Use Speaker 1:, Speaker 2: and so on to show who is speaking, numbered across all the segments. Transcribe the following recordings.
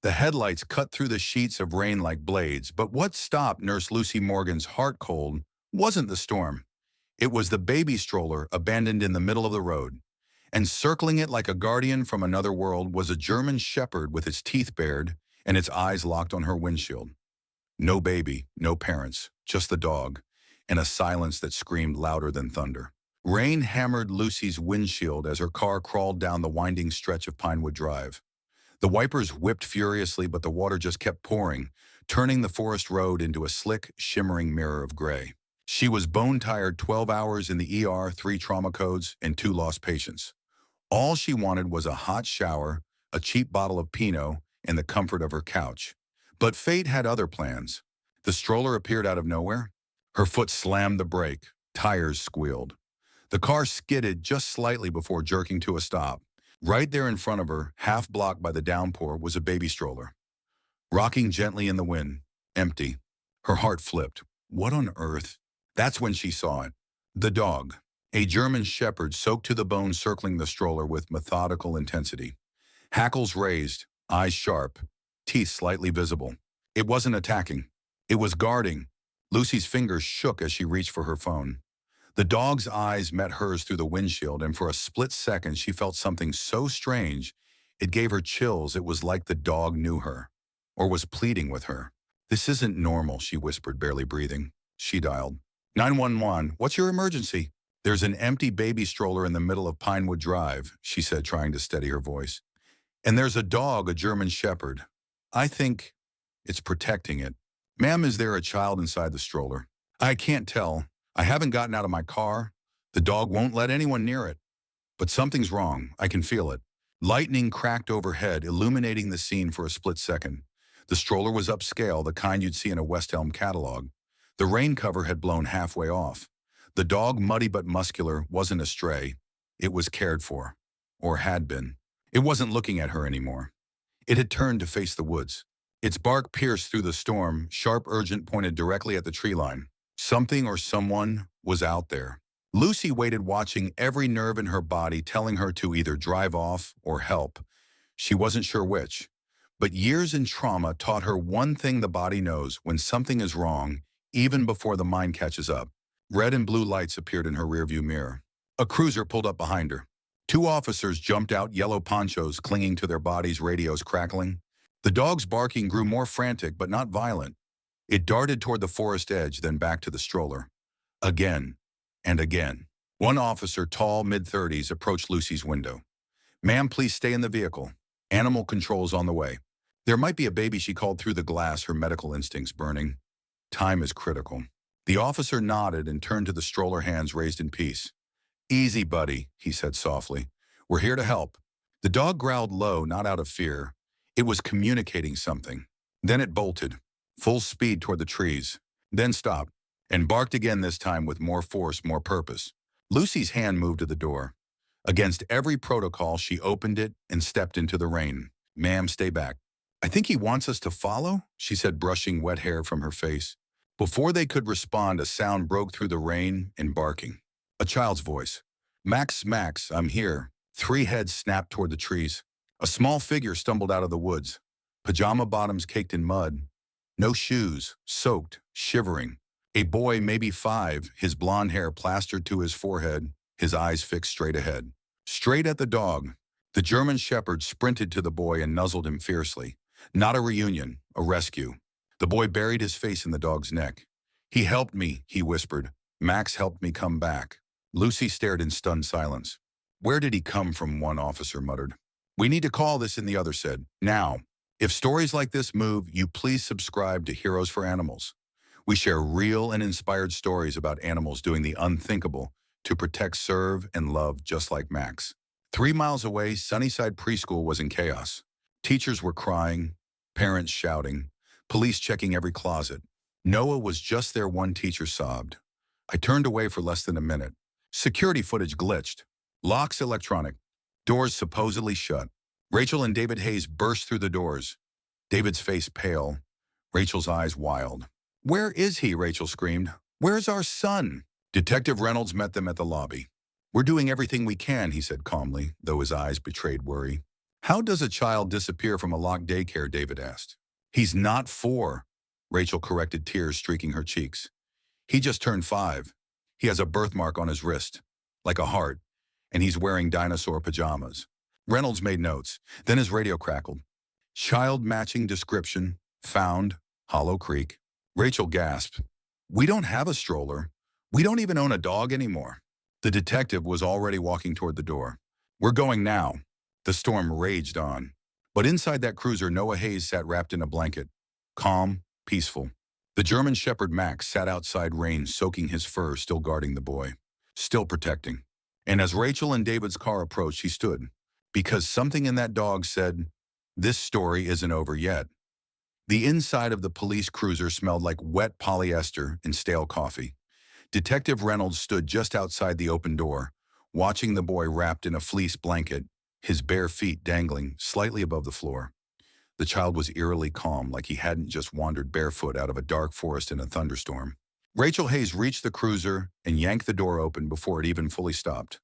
Speaker 1: The headlights cut through the sheets of rain like blades, but what stopped Nurse Lucy Morgan's heart cold wasn't the storm. It was the baby stroller abandoned in the middle of the road. And circling it like a guardian from another world was a German shepherd with its teeth bared and its eyes locked on her windshield. No baby, no parents, just the dog, and a silence that screamed louder than thunder. Rain hammered Lucy's windshield as her car crawled down the winding stretch of Pinewood Drive. The wipers whipped furiously, but the water just kept pouring, turning the forest road into a slick, shimmering mirror of gray. She was bone-tired, 12 hours in the ER, 3 trauma codes, and 2 lost patients. All she wanted was a hot shower, a cheap bottle of Pinot, and the comfort of her couch. But fate had other plans. The stroller appeared out of nowhere. Her foot slammed the brake. Tires squealed. The car skidded just slightly before jerking to a stop. Right there in front of her, half blocked by the downpour, was a baby stroller. Rocking gently in the wind, empty. Her heart flipped. What on earth? That's when she saw it. The dog. A German shepherd soaked to the bone circling the stroller with methodical intensity. Hackles raised, eyes sharp, teeth slightly visible. It wasn't attacking. It was guarding. Lucy's fingers shook as she reached for her phone. The dog's eyes met hers through the windshield, and for a split second she felt something so strange it gave her chills. It was like the dog knew her, or was pleading with her. "This isn't normal," she whispered, barely breathing. She dialed. 911, what's your emergency? "There's an empty baby stroller in the middle of Pinewood Drive," she said, trying to steady her voice. "And there's a dog, a German shepherd. I think it's protecting it. Ma'am, is there a child inside the stroller?" "I can't tell. I haven't gotten out of my car. The dog won't let anyone near it. But something's wrong. I can feel it." Lightning cracked overhead, illuminating the scene for a split second. The stroller was upscale, the kind you'd see in a West Elm catalog. The rain cover had blown halfway off. The dog, muddy but muscular, wasn't a stray. It was cared for. Or had been. It wasn't looking at her anymore. It had turned to face the woods. Its bark pierced through the storm, sharp, urgent, pointed directly at the tree line. Something or someone was out there. Lucy waited, watching, every nerve in her body telling her to either drive off or help. She wasn't sure which. But years in trauma taught her one thing the body knows: when something is wrong, even before the mind catches up. Red and blue lights appeared in her rearview mirror. A cruiser pulled up behind her. 2 officers jumped out, yellow ponchos clinging to their bodies, radios crackling. The dog's barking grew more frantic but not violent. It darted toward the forest edge, then back to the stroller. Again and again. One officer, tall, mid-30s, approached Lucy's window. "Ma'am, please stay in the vehicle. Animal control's on the way." "There might be a baby," she called through the glass, her medical instincts burning. "Time is critical." The officer nodded and turned to the stroller, hands raised in peace. "Easy, buddy," he said softly. "We're here to help." The dog growled low, not out of fear. It was communicating something. Then it bolted, full speed toward the trees, then stopped, and barked again, this time with more force, more purpose. Lucy's hand moved to the door. Against every protocol, she opened it and stepped into the rain. "Ma'am, stay back." "I think he wants us to follow," she said, brushing wet hair from her face. Before they could respond, a sound broke through the rain and barking. A child's voice. "Max, Max, I'm here." 3 heads snapped toward the trees. A small figure stumbled out of the woods, pajama bottoms caked in mud. No shoes, soaked, shivering. A boy, maybe 5, his blonde hair plastered to his forehead, his eyes fixed straight ahead. Straight at the dog. The German shepherd sprinted to the boy and nuzzled him fiercely. Not a reunion, a rescue. The boy buried his face in the dog's neck. "He helped me," he whispered. "Max helped me come back." Lucy stared in stunned silence. "Where did he come from?" one officer muttered. "We need to call this in," the other said. "Now. If stories like this move you, please subscribe to Heroes for Animals. We share real and inspired stories about animals doing the unthinkable to protect, serve, and love, just like Max. 3 miles away, Sunnyside Preschool was in chaos. Teachers were crying, parents shouting, police checking every closet. Noah was just there, one teacher sobbed. I turned away for less than a minute. Security footage glitched. Locks electronic. Doors supposedly shut. Rachel and David Hayes burst through the doors. David's face pale, Rachel's eyes wild. "Where is he?" Rachel screamed. "Where's our son?" Detective Reynolds met them at the lobby. "We're doing everything we can," he said calmly, though his eyes betrayed worry. How does a child disappear from a locked daycare, David asked. He's not 4, Rachel corrected, tears streaking her cheeks. He just turned 5. He has a birthmark on his wrist, like a heart, and he's wearing dinosaur pajamas. Reynolds made notes. Then his radio crackled. Child matching description, found, Hollow Creek. Rachel gasped. We don't have a stroller. We don't even own a dog anymore. The detective was already walking toward the door. We're going now. The storm raged on. But inside that cruiser, Noah Hayes sat wrapped in a blanket. Calm, peaceful. The German Shepherd Max sat outside, rain soaking his fur, still guarding the boy. Still protecting. And as Rachel and David's car approached, he stood. Because something in that dog said, this story isn't over yet. The inside of the police cruiser smelled like wet polyester and stale coffee. Detective Reynolds stood just outside the open door, watching the boy wrapped in a fleece blanket, his bare feet dangling slightly above the floor. The child was eerily calm, like he hadn't just wandered barefoot out of a dark forest in a thunderstorm. Rachel Hayes reached the cruiser and yanked the door open before it even fully stopped.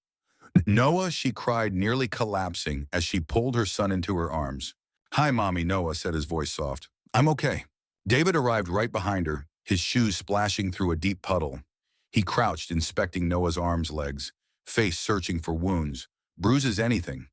Speaker 1: Noah, she cried, nearly collapsing as she pulled her son into her arms. Hi, Mommy, Noah said, his voice soft. I'm okay. David arrived right behind her, his shoes splashing through a deep puddle. He crouched, inspecting Noah's arms, legs, face searching for wounds, bruises, anything.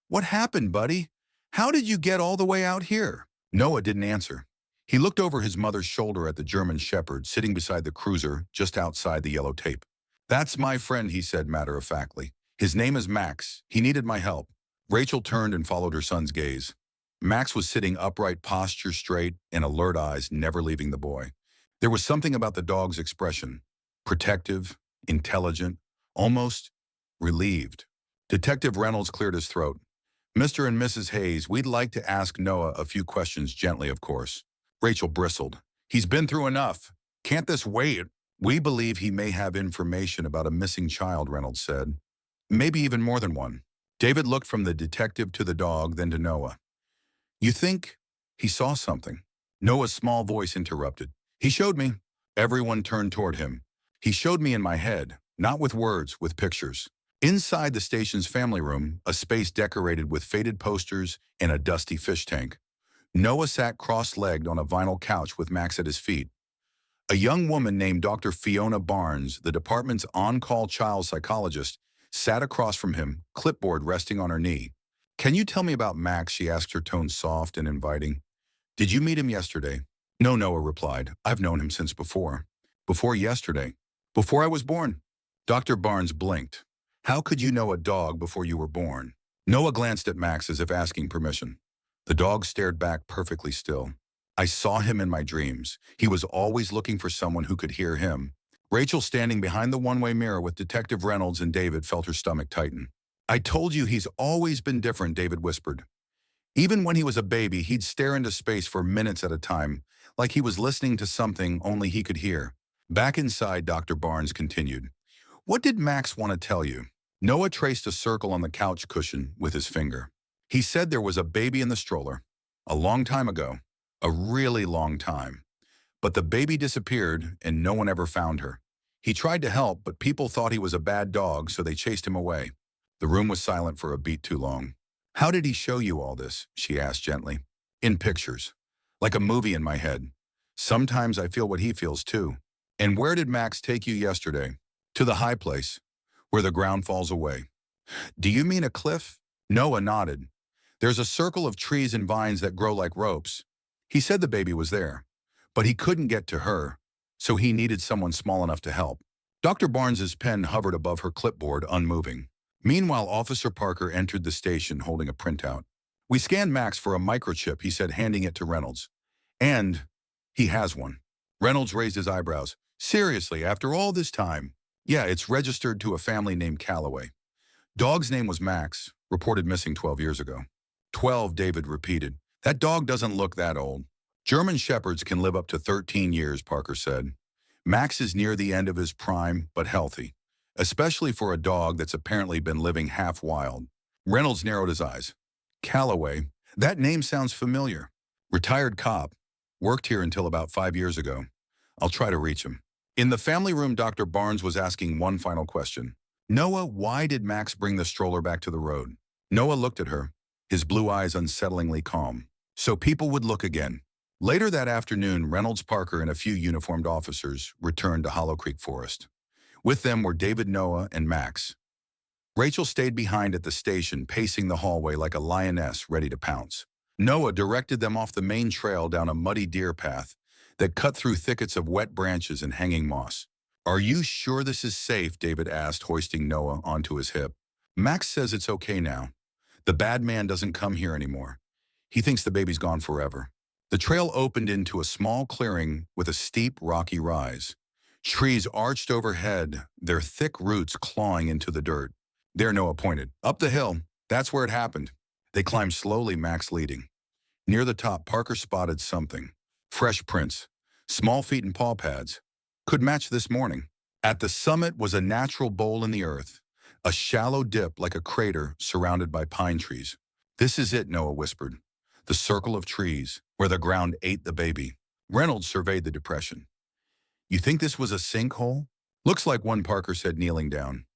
Speaker 1: What happened, buddy? How did you get all the way out here? Noah didn't answer. He looked over his mother's shoulder at the German Shepherd sitting beside the cruiser just outside the yellow tape. That's my friend, he said matter-of-factly. His name is Max. He needed my help. Rachel turned and followed her son's gaze. Max was sitting upright, posture straight, and alert eyes never leaving the boy. There was something about the dog's expression. Protective, intelligent, almost relieved. Detective Reynolds cleared his throat. Mr. and Mrs. Hayes, we'd like to ask Noah a few questions, gently, of course. Rachel bristled. He's been through enough. Can't this wait? We believe he may have information about a missing child, Reynolds said. Maybe even more than one. David looked from the detective to the dog, then to Noah. You think he saw something? Noah's small voice interrupted. He showed me. Everyone turned toward him. He showed me in my head, not with words, with pictures. Inside the station's family room, a space decorated with faded posters and a dusty fish tank. Noah sat cross-legged on a vinyl couch with Max at his feet. A young woman named Dr. Fiona Barnes, the department's on-call child psychologist, sat across from him, clipboard resting on her knee. Can you tell me about Max? She asked, her tone soft and inviting. Did you meet him yesterday? No, Noah replied. I've known him since before. Before yesterday. Before I was born. Dr. Barnes blinked. How could you know a dog before you were born? Noah glanced at Max as if asking permission. The dog stared back, perfectly still. I saw him in my dreams. He was always looking for someone who could hear him. Rachel, standing behind the one-way mirror with Detective Reynolds and David, felt her stomach tighten. I told you he's always been different, David whispered. Even when he was a baby, he'd stare into space for minutes at a time, like he was listening to something only he could hear. Back inside, Dr. Barnes continued. What did Max want to tell you? Noah traced a circle on the couch cushion with his finger. He said there was a baby in the stroller. A long time ago. A really long time. But the baby disappeared and no one ever found her. He tried to help, but people thought he was a bad dog, so they chased him away. The room was silent for a beat too long. How did he show you all this? She asked gently. In pictures. Like a movie in my head. Sometimes I feel what he feels too. And where did Max take you yesterday? To the high place, where the ground falls away. Do you mean a cliff? Noah nodded. There's a circle of trees and vines that grow like ropes. He said the baby was there, but he couldn't get to her, so he needed someone small enough to help. Dr. Barnes's pen hovered above her clipboard, unmoving. Meanwhile, Officer Parker entered the station holding a printout. We scanned Max for a microchip, he said, handing it to Reynolds. And he has one. Reynolds raised his eyebrows. Seriously, after all this time? Yeah, it's registered to a family named Calloway. Dog's name was Max, reported missing 12 years ago. 12, David repeated. That dog doesn't look that old. German Shepherds can live up to 13 years, Parker said. Max is near the end of his prime, but healthy, especially for a dog that's apparently been living half wild. Reynolds narrowed his eyes. Calloway, that name sounds familiar. Retired cop, worked here until about 5 years ago. I'll try to reach him. In the family room, Dr. Barnes was asking one final question. Noah, why did Max bring the stroller back to the road? Noah looked at her. his blue eyes unsettlingly calm. So people would look again. Later that afternoon, Reynolds, Parker, and a few uniformed officers returned to Hollow Creek Forest. With them were David, Noah, and Max. Rachel stayed behind at the station, pacing the hallway like a lioness ready to pounce. Noah directed them off the main trail down a muddy deer path that cut through thickets of wet branches and hanging moss. "Are you sure this is safe?" David asked, hoisting Noah onto his hip. "Max says it's okay now. The bad man doesn't come here anymore. He thinks the baby's gone forever." The trail opened into a small clearing with a steep, rocky rise. Trees arched overhead, their thick roots clawing into the dirt. There, Noah pointed. "Up the hill. That's where it happened." They climbed slowly, Max leading. Near the top, Parker spotted something. Fresh prints, small feet and paw pads. Could match this morning. At the summit was a natural bowl in the earth, a shallow dip like a crater surrounded by pine trees. "This is it," Noah whispered. "The circle of trees, where the ground ate the baby." Reynolds surveyed the depression. "You think this was a sinkhole?" "Looks like one," Parker said, kneeling down.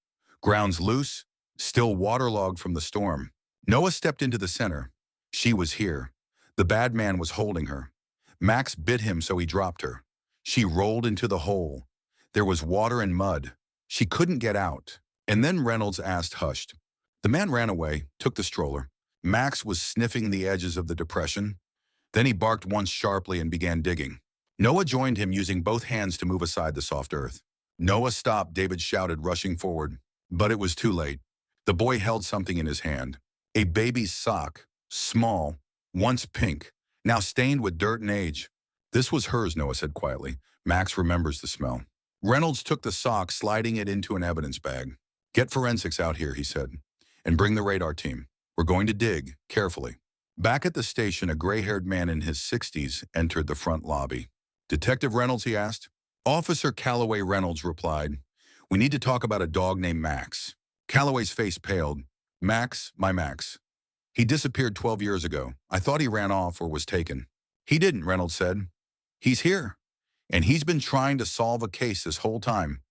Speaker 1: "Ground's loose, still waterlogged from the storm." Noah stepped into the center. She was here. The bad man was holding her. Max bit him, so he dropped her. She rolled into the hole. There was water and mud. She couldn't get out. And then Reynolds asked, hushed. The man ran away, took the stroller. Max was sniffing the edges of the depression. Then he barked once sharply and began digging. Noah joined him, using both hands to move aside the soft earth. "Noah, stop," David shouted, rushing forward. But it was too late. The boy held something in his hand. A baby's sock, small, once pink, now stained with dirt and age. "This was hers," Noah said quietly. "Max remembers the smell." Reynolds took the sock, sliding it into an evidence bag. "Get forensics out here," he said, "and bring the radar team. We're going to dig, carefully." Back at the station, a gray-haired man in his 60s entered the front lobby. "Detective Reynolds?" he asked. "Officer Calloway," Reynolds replied. "We need to talk about a dog named Max." Calloway's face paled. "Max, my Max. He disappeared 12 years ago. I thought he ran off or was taken." "He didn't," Reynolds said. "He's here. And he's been trying to solve a case this whole time."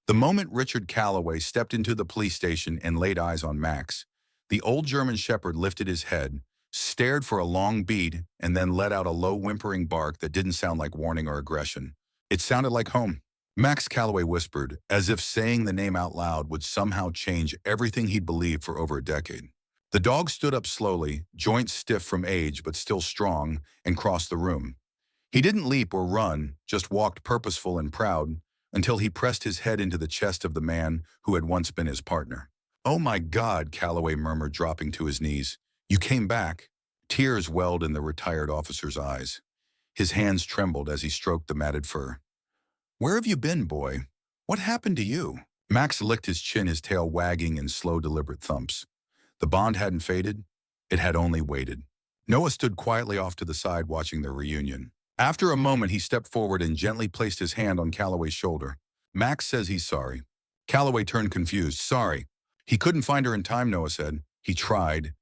Speaker 1: The moment Richard Calloway stepped into the police station and laid eyes on Max, the old German shepherd lifted his head, stared for a long beat, and then let out a low whimpering bark that didn't sound like warning or aggression. It sounded like home. Max, Calloway whispered, as if saying the name out loud would somehow change everything he'd believed for over a decade. The dog stood up slowly, joints stiff from age but still strong, and crossed the room. He didn't leap or run, just walked purposeful and proud, until he pressed his head into the chest of the man who had once been his partner. "Oh my God," Calloway murmured, dropping to his knees. "You came back." Tears welled in the retired officer's eyes. His hands trembled as he stroked the matted fur. "Where have you been, boy? What happened to you?" Max licked his chin, his tail wagging in slow, deliberate thumps. The bond hadn't faded. It had only waited. Noah stood quietly off to the side, watching their reunion. After a moment, he stepped forward and gently placed his hand on Calloway's shoulder. "Max says he's sorry." Calloway turned confused. "Sorry." "He couldn't find her in time," Noah said. He tried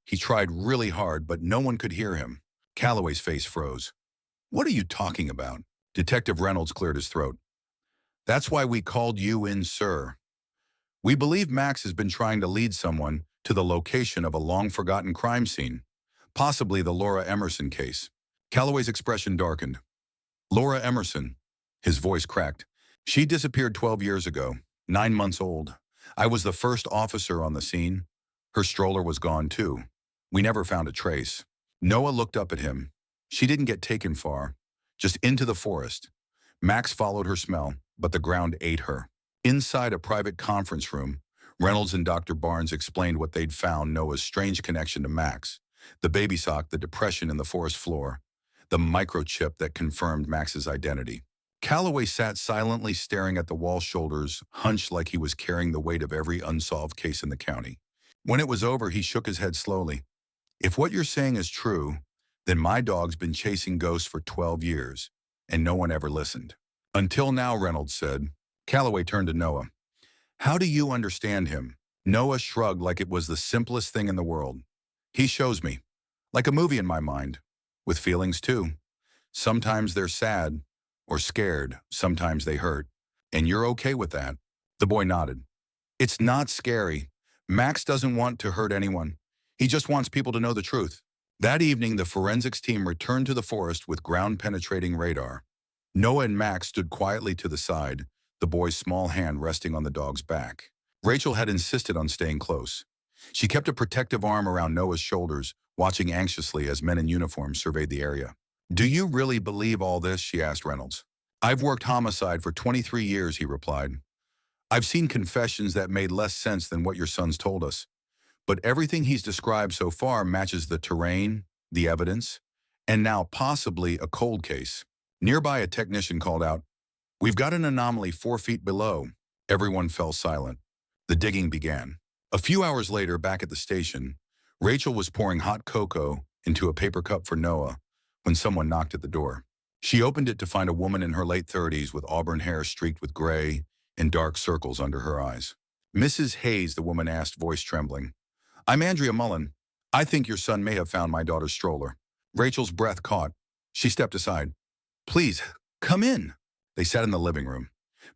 Speaker 1: really hard, but no one could hear him." Calloway's face froze. "What are you talking about?" Detective Reynolds cleared his throat. "That's why we called you in, sir. We believe Max has been trying to lead someone to the location of a long-forgotten crime scene, possibly the Laura Emerson case." Calloway's expression darkened. "Laura Emerson." His voice cracked. "She disappeared 12 years ago, 9 months old. I was the first officer on the scene. Her stroller was gone too. We never found a trace." Noah looked up at him. "She didn't get taken far, just into the forest. Max followed her smell, but the ground ate her." Inside a private conference room, Reynolds and Dr. Barnes explained what they'd found: Noah's strange connection to Max, the baby sock, the depression in the forest floor, the microchip that confirmed Max's identity. Calloway sat silently, staring at the wall, shoulders hunched like he was carrying the weight of every unsolved case in the county. When it was over, he shook his head slowly. "If what you're saying is true, then my dog's been chasing ghosts for 12 years, and no one ever listened." "Until now," Reynolds said. Calloway turned to Noah. "How do you understand him?" Noah shrugged like it was the simplest thing in the world. "He shows me, like a movie in my mind, with feelings too. Sometimes they're sad or scared, sometimes they hurt. And you're okay with that?" The boy nodded. "It's not scary. Max doesn't want to hurt anyone. He just wants people to know the truth. That evening, the forensics team returned to the forest with ground-penetrating radar. Noah and Max stood quietly to the side, the boy's small hand resting on the dog's back. Rachel had insisted on staying close. She kept a protective arm around Noah's shoulders, watching anxiously as men in uniform surveyed the area. "Do you really believe all this?" she asked Reynolds. "I've worked homicide for 23 years, he replied. "I've seen confessions that made less sense than what your son's told us. But everything he's described so far matches the terrain, the evidence, and now possibly a cold case." Nearby, a technician called out, "We've got an anomaly 4 feet below." Everyone fell silent. The digging began. A few hours later, back at the station, Rachel was pouring hot cocoa into a paper cup for Noah when someone knocked at the door. She opened it to find a woman in her late 30s with auburn hair streaked with gray and dark circles under her eyes. "Mrs. Hayes," the woman asked, voice trembling. "I'm Andrea Mullen. I think your son may have found my daughter's stroller." Rachel's breath caught. She stepped aside. "Please, come in." They sat in the living room.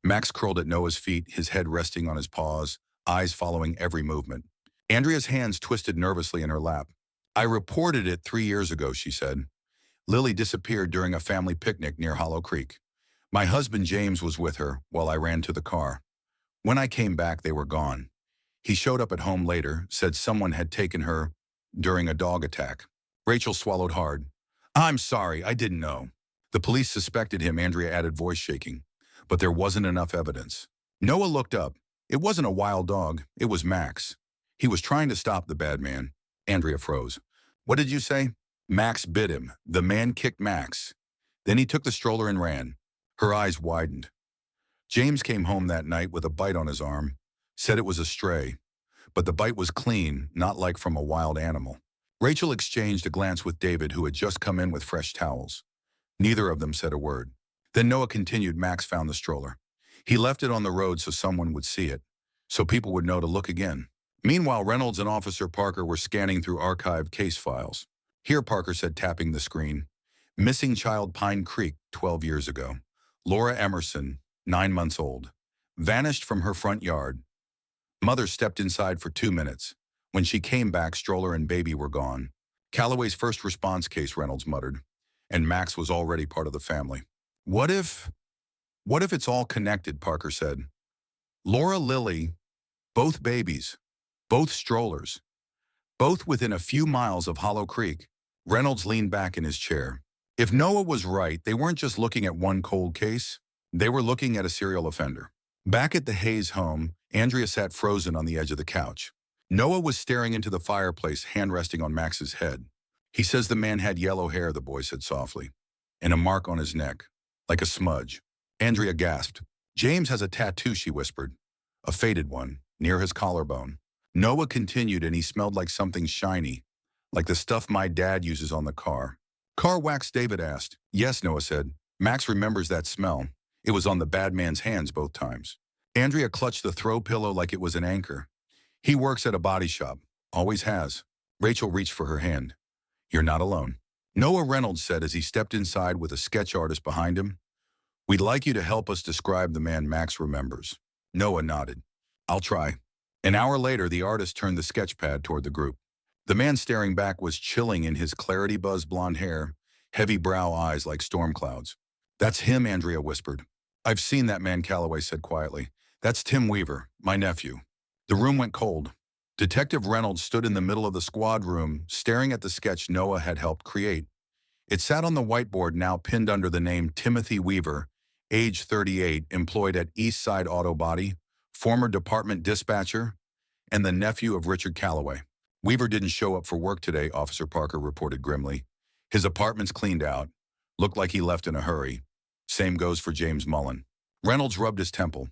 Speaker 1: Max curled at Noah's feet, his head resting on his paws, eyes following every movement. Andrea's hands twisted nervously in her lap. "I reported it 3 years ago," she said. "Lily disappeared during a family picnic near Hollow Creek. My husband James was with her while I ran to the car. When I came back, they were gone. He showed up at home later, said someone had taken her during a dog attack." Rachel swallowed hard. "I'm sorry, I didn't know." "The police suspected him," Andrea added, voice shaking. "But there wasn't enough evidence." Noah looked up. It wasn't a wild dog. It was Max. He was trying to stop the bad man. Andrea froze. "What did you say?" "Max bit him. The man kicked Max. Then he took the stroller and ran." Her eyes widened. "James came home that night with a bite on his arm. Said it was a stray. But the bite was clean, not like from a wild animal." Rachel exchanged a glance with David, who had just come in with fresh towels. Neither of them said a word. Then Noah continued, "Max found the stroller. He left it on the road so someone would see it, so people would know to look again." Meanwhile, Reynolds and Officer Parker were scanning through archived case files. "Here," Parker said, tapping the screen. "Missing child, Pine Creek, 12 years ago. Laura Emerson, 9 months old. Vanished from her front yard. Mother stepped inside for 2 minutes. When she came back, stroller and baby were gone. Calloway's first response case," Reynolds muttered. "And Max was already part of the family." What if it's all connected?" Parker said. "Laura, Lily, both babies, both strollers, both within a few miles of Hollow Creek." Reynolds leaned back in his chair. If Noah was right, they weren't just looking at one cold case. They were looking at a serial offender. Back at the Hayes home, Andrea sat frozen on the edge of the couch. Noah was staring into the fireplace, hand resting on Max's head. "He says the man had yellow hair," the boy said softly, "and a mark on his neck, like a smudge." Andrea gasped. "James has a tattoo," she whispered. "A faded one, near his collarbone." Noah continued, "And he smelled like something shiny, like the stuff my dad uses on the car." "Car wax?" David asked. "Yes," Noah said. "Max remembers that smell. It was on the bad man's hands both times." Andrea clutched the throw pillow like it was an anchor. "He works at a body shop. Always has." Rachel reached for her hand. "You're not alone." Noah, Reynolds said as he stepped inside with a sketch artist behind him. "We'd like you to help us describe the man Max remembers." Noah nodded. "I'll try." An hour later, the artist turned the sketch pad toward the group. The man staring back was chilling in his clarity-buzzed blonde hair, heavy brow eyes like storm clouds. "That's him," Andrea whispered. "I've seen that man," Calloway said quietly. "That's Tim Weaver, my nephew." The room went cold. Detective Reynolds stood in the middle of the squad room, staring at the sketch Noah had helped create. It sat on the whiteboard, now pinned under the name Timothy Weaver, age 38, employed at East Side Auto Body, former department dispatcher, and the nephew of Richard Calloway. "Weaver didn't show up for work today," Officer Parker reported grimly. "His apartment's cleaned out. Looked like he left in a hurry. Same goes for James Mullen." Reynolds rubbed his temple.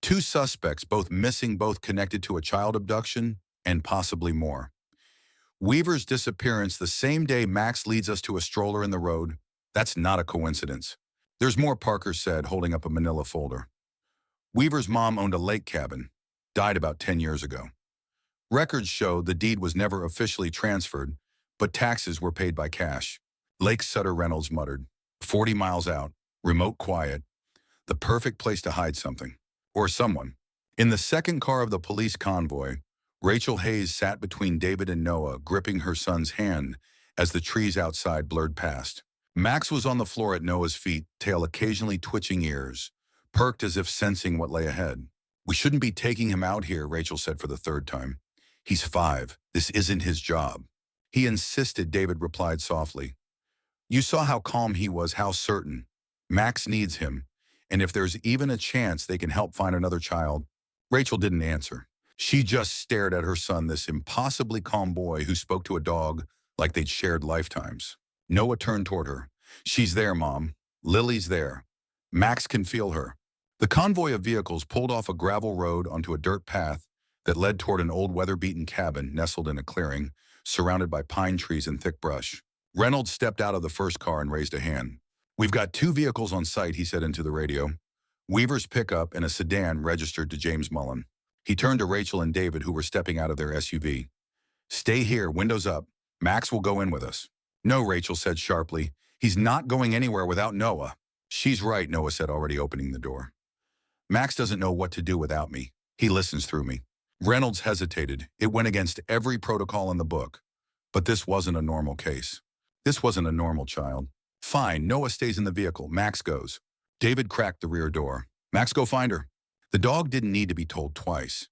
Speaker 1: "Two suspects, both missing, both connected to a child abduction, and possibly more. Weaver's disappearance the same day Max leads us to a stroller in the road. That's not a coincidence." "There's more," Parker said, holding up a manila folder. "Weaver's mom owned a lake cabin. Died about 10 years ago. Records show the deed was never officially transferred, but taxes were paid by cash." "Lake Sutter," Reynolds muttered. 40 miles out. Remote, quiet. The perfect place to hide something. Or someone. In the second car of the police convoy, Rachel Hayes sat between David and Noah, gripping her son's hand as the trees outside blurred past. Max was on the floor at Noah's feet, tail occasionally twitching ears, perked as if sensing what lay ahead. "We shouldn't be taking him out here," Rachel said for the third time. "He's 5. This isn't his job." "He insisted," David replied softly. "You saw how calm he was, how certain. Max needs him, and if there's even a chance they can help find another child." Rachel didn't answer. She just stared at her son, this impossibly calm boy who spoke to a dog like they'd shared lifetimes. Noah turned toward her. "She's there, Mom. Lily's there. Max can feel her." The convoy of vehicles pulled off a gravel road onto a dirt path that led toward an old weather-beaten cabin nestled in a clearing, surrounded by pine trees and thick brush. Reynolds stepped out of the first car and raised a hand. "We've got 2 vehicles on site," he said into the radio. Weaver's pickup and a sedan registered to James Mullen. He turned to Rachel and David, who were stepping out of their SUV. "Stay here, windows up. Max will go in with us." "No," Rachel said sharply. "He's not going anywhere without Noah." "She's right," Noah said, already opening the door. "Max doesn't know what to do without me. He listens through me." Reynolds hesitated. It went against every protocol in the book. But this wasn't a normal case. This wasn't a normal child. "Fine, Noah stays in the vehicle. Max goes." David cracked the rear door. "Max, go find her." The dog didn't need to be told twice.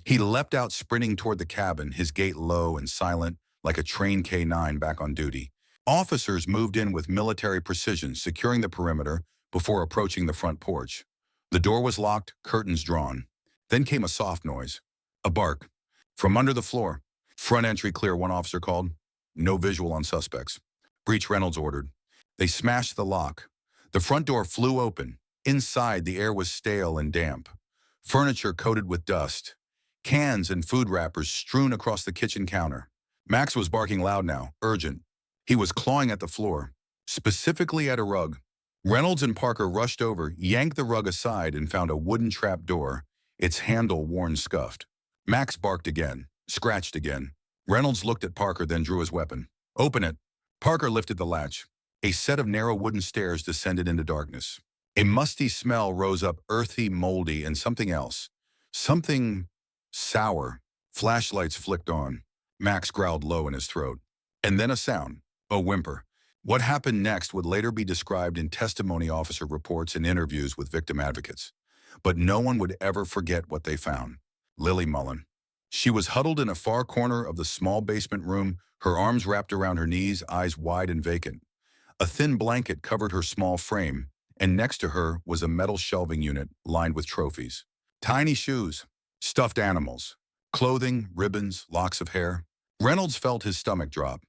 Speaker 1: He leapt out, sprinting toward the cabin, his gait low and silent, like a trained K-9 back on duty. Officers moved in with military precision, securing the perimeter before approaching the front porch. The door was locked, curtains drawn. Then came a soft noise. A bark. "From under the floor." "Front entry clear," one officer called. "No visual on suspects." "Breach," Reynolds ordered. They smashed the lock. The front door flew open. Inside, the air was stale and damp. Furniture coated with dust. Cans and food wrappers strewn across the kitchen counter. Max was barking loud now, urgent. He was clawing at the floor, specifically at a rug. Reynolds and Parker rushed over, yanked the rug aside, and found a wooden trap door, its handle worn scuffed. Max barked again, scratched again. Reynolds looked at Parker, then drew his weapon. "Open it." Parker lifted the latch. A set of narrow wooden stairs descended into darkness. A musty smell rose up, earthy, moldy, and something else. Something sour. Flashlights flicked on. Max growled low in his throat. And then a sound, a whimper. What happened next would later be described in testimony officer reports and interviews with victim advocates. But no one would ever forget what they found. Lily Mullen. She was huddled in a far corner of the small basement room, her arms wrapped around her knees, eyes wide and vacant. A thin blanket covered her small frame, and next to her was a metal shelving unit lined with trophies. Tiny shoes, stuffed animals, clothing, ribbons, locks of hair. Reynolds felt his stomach drop.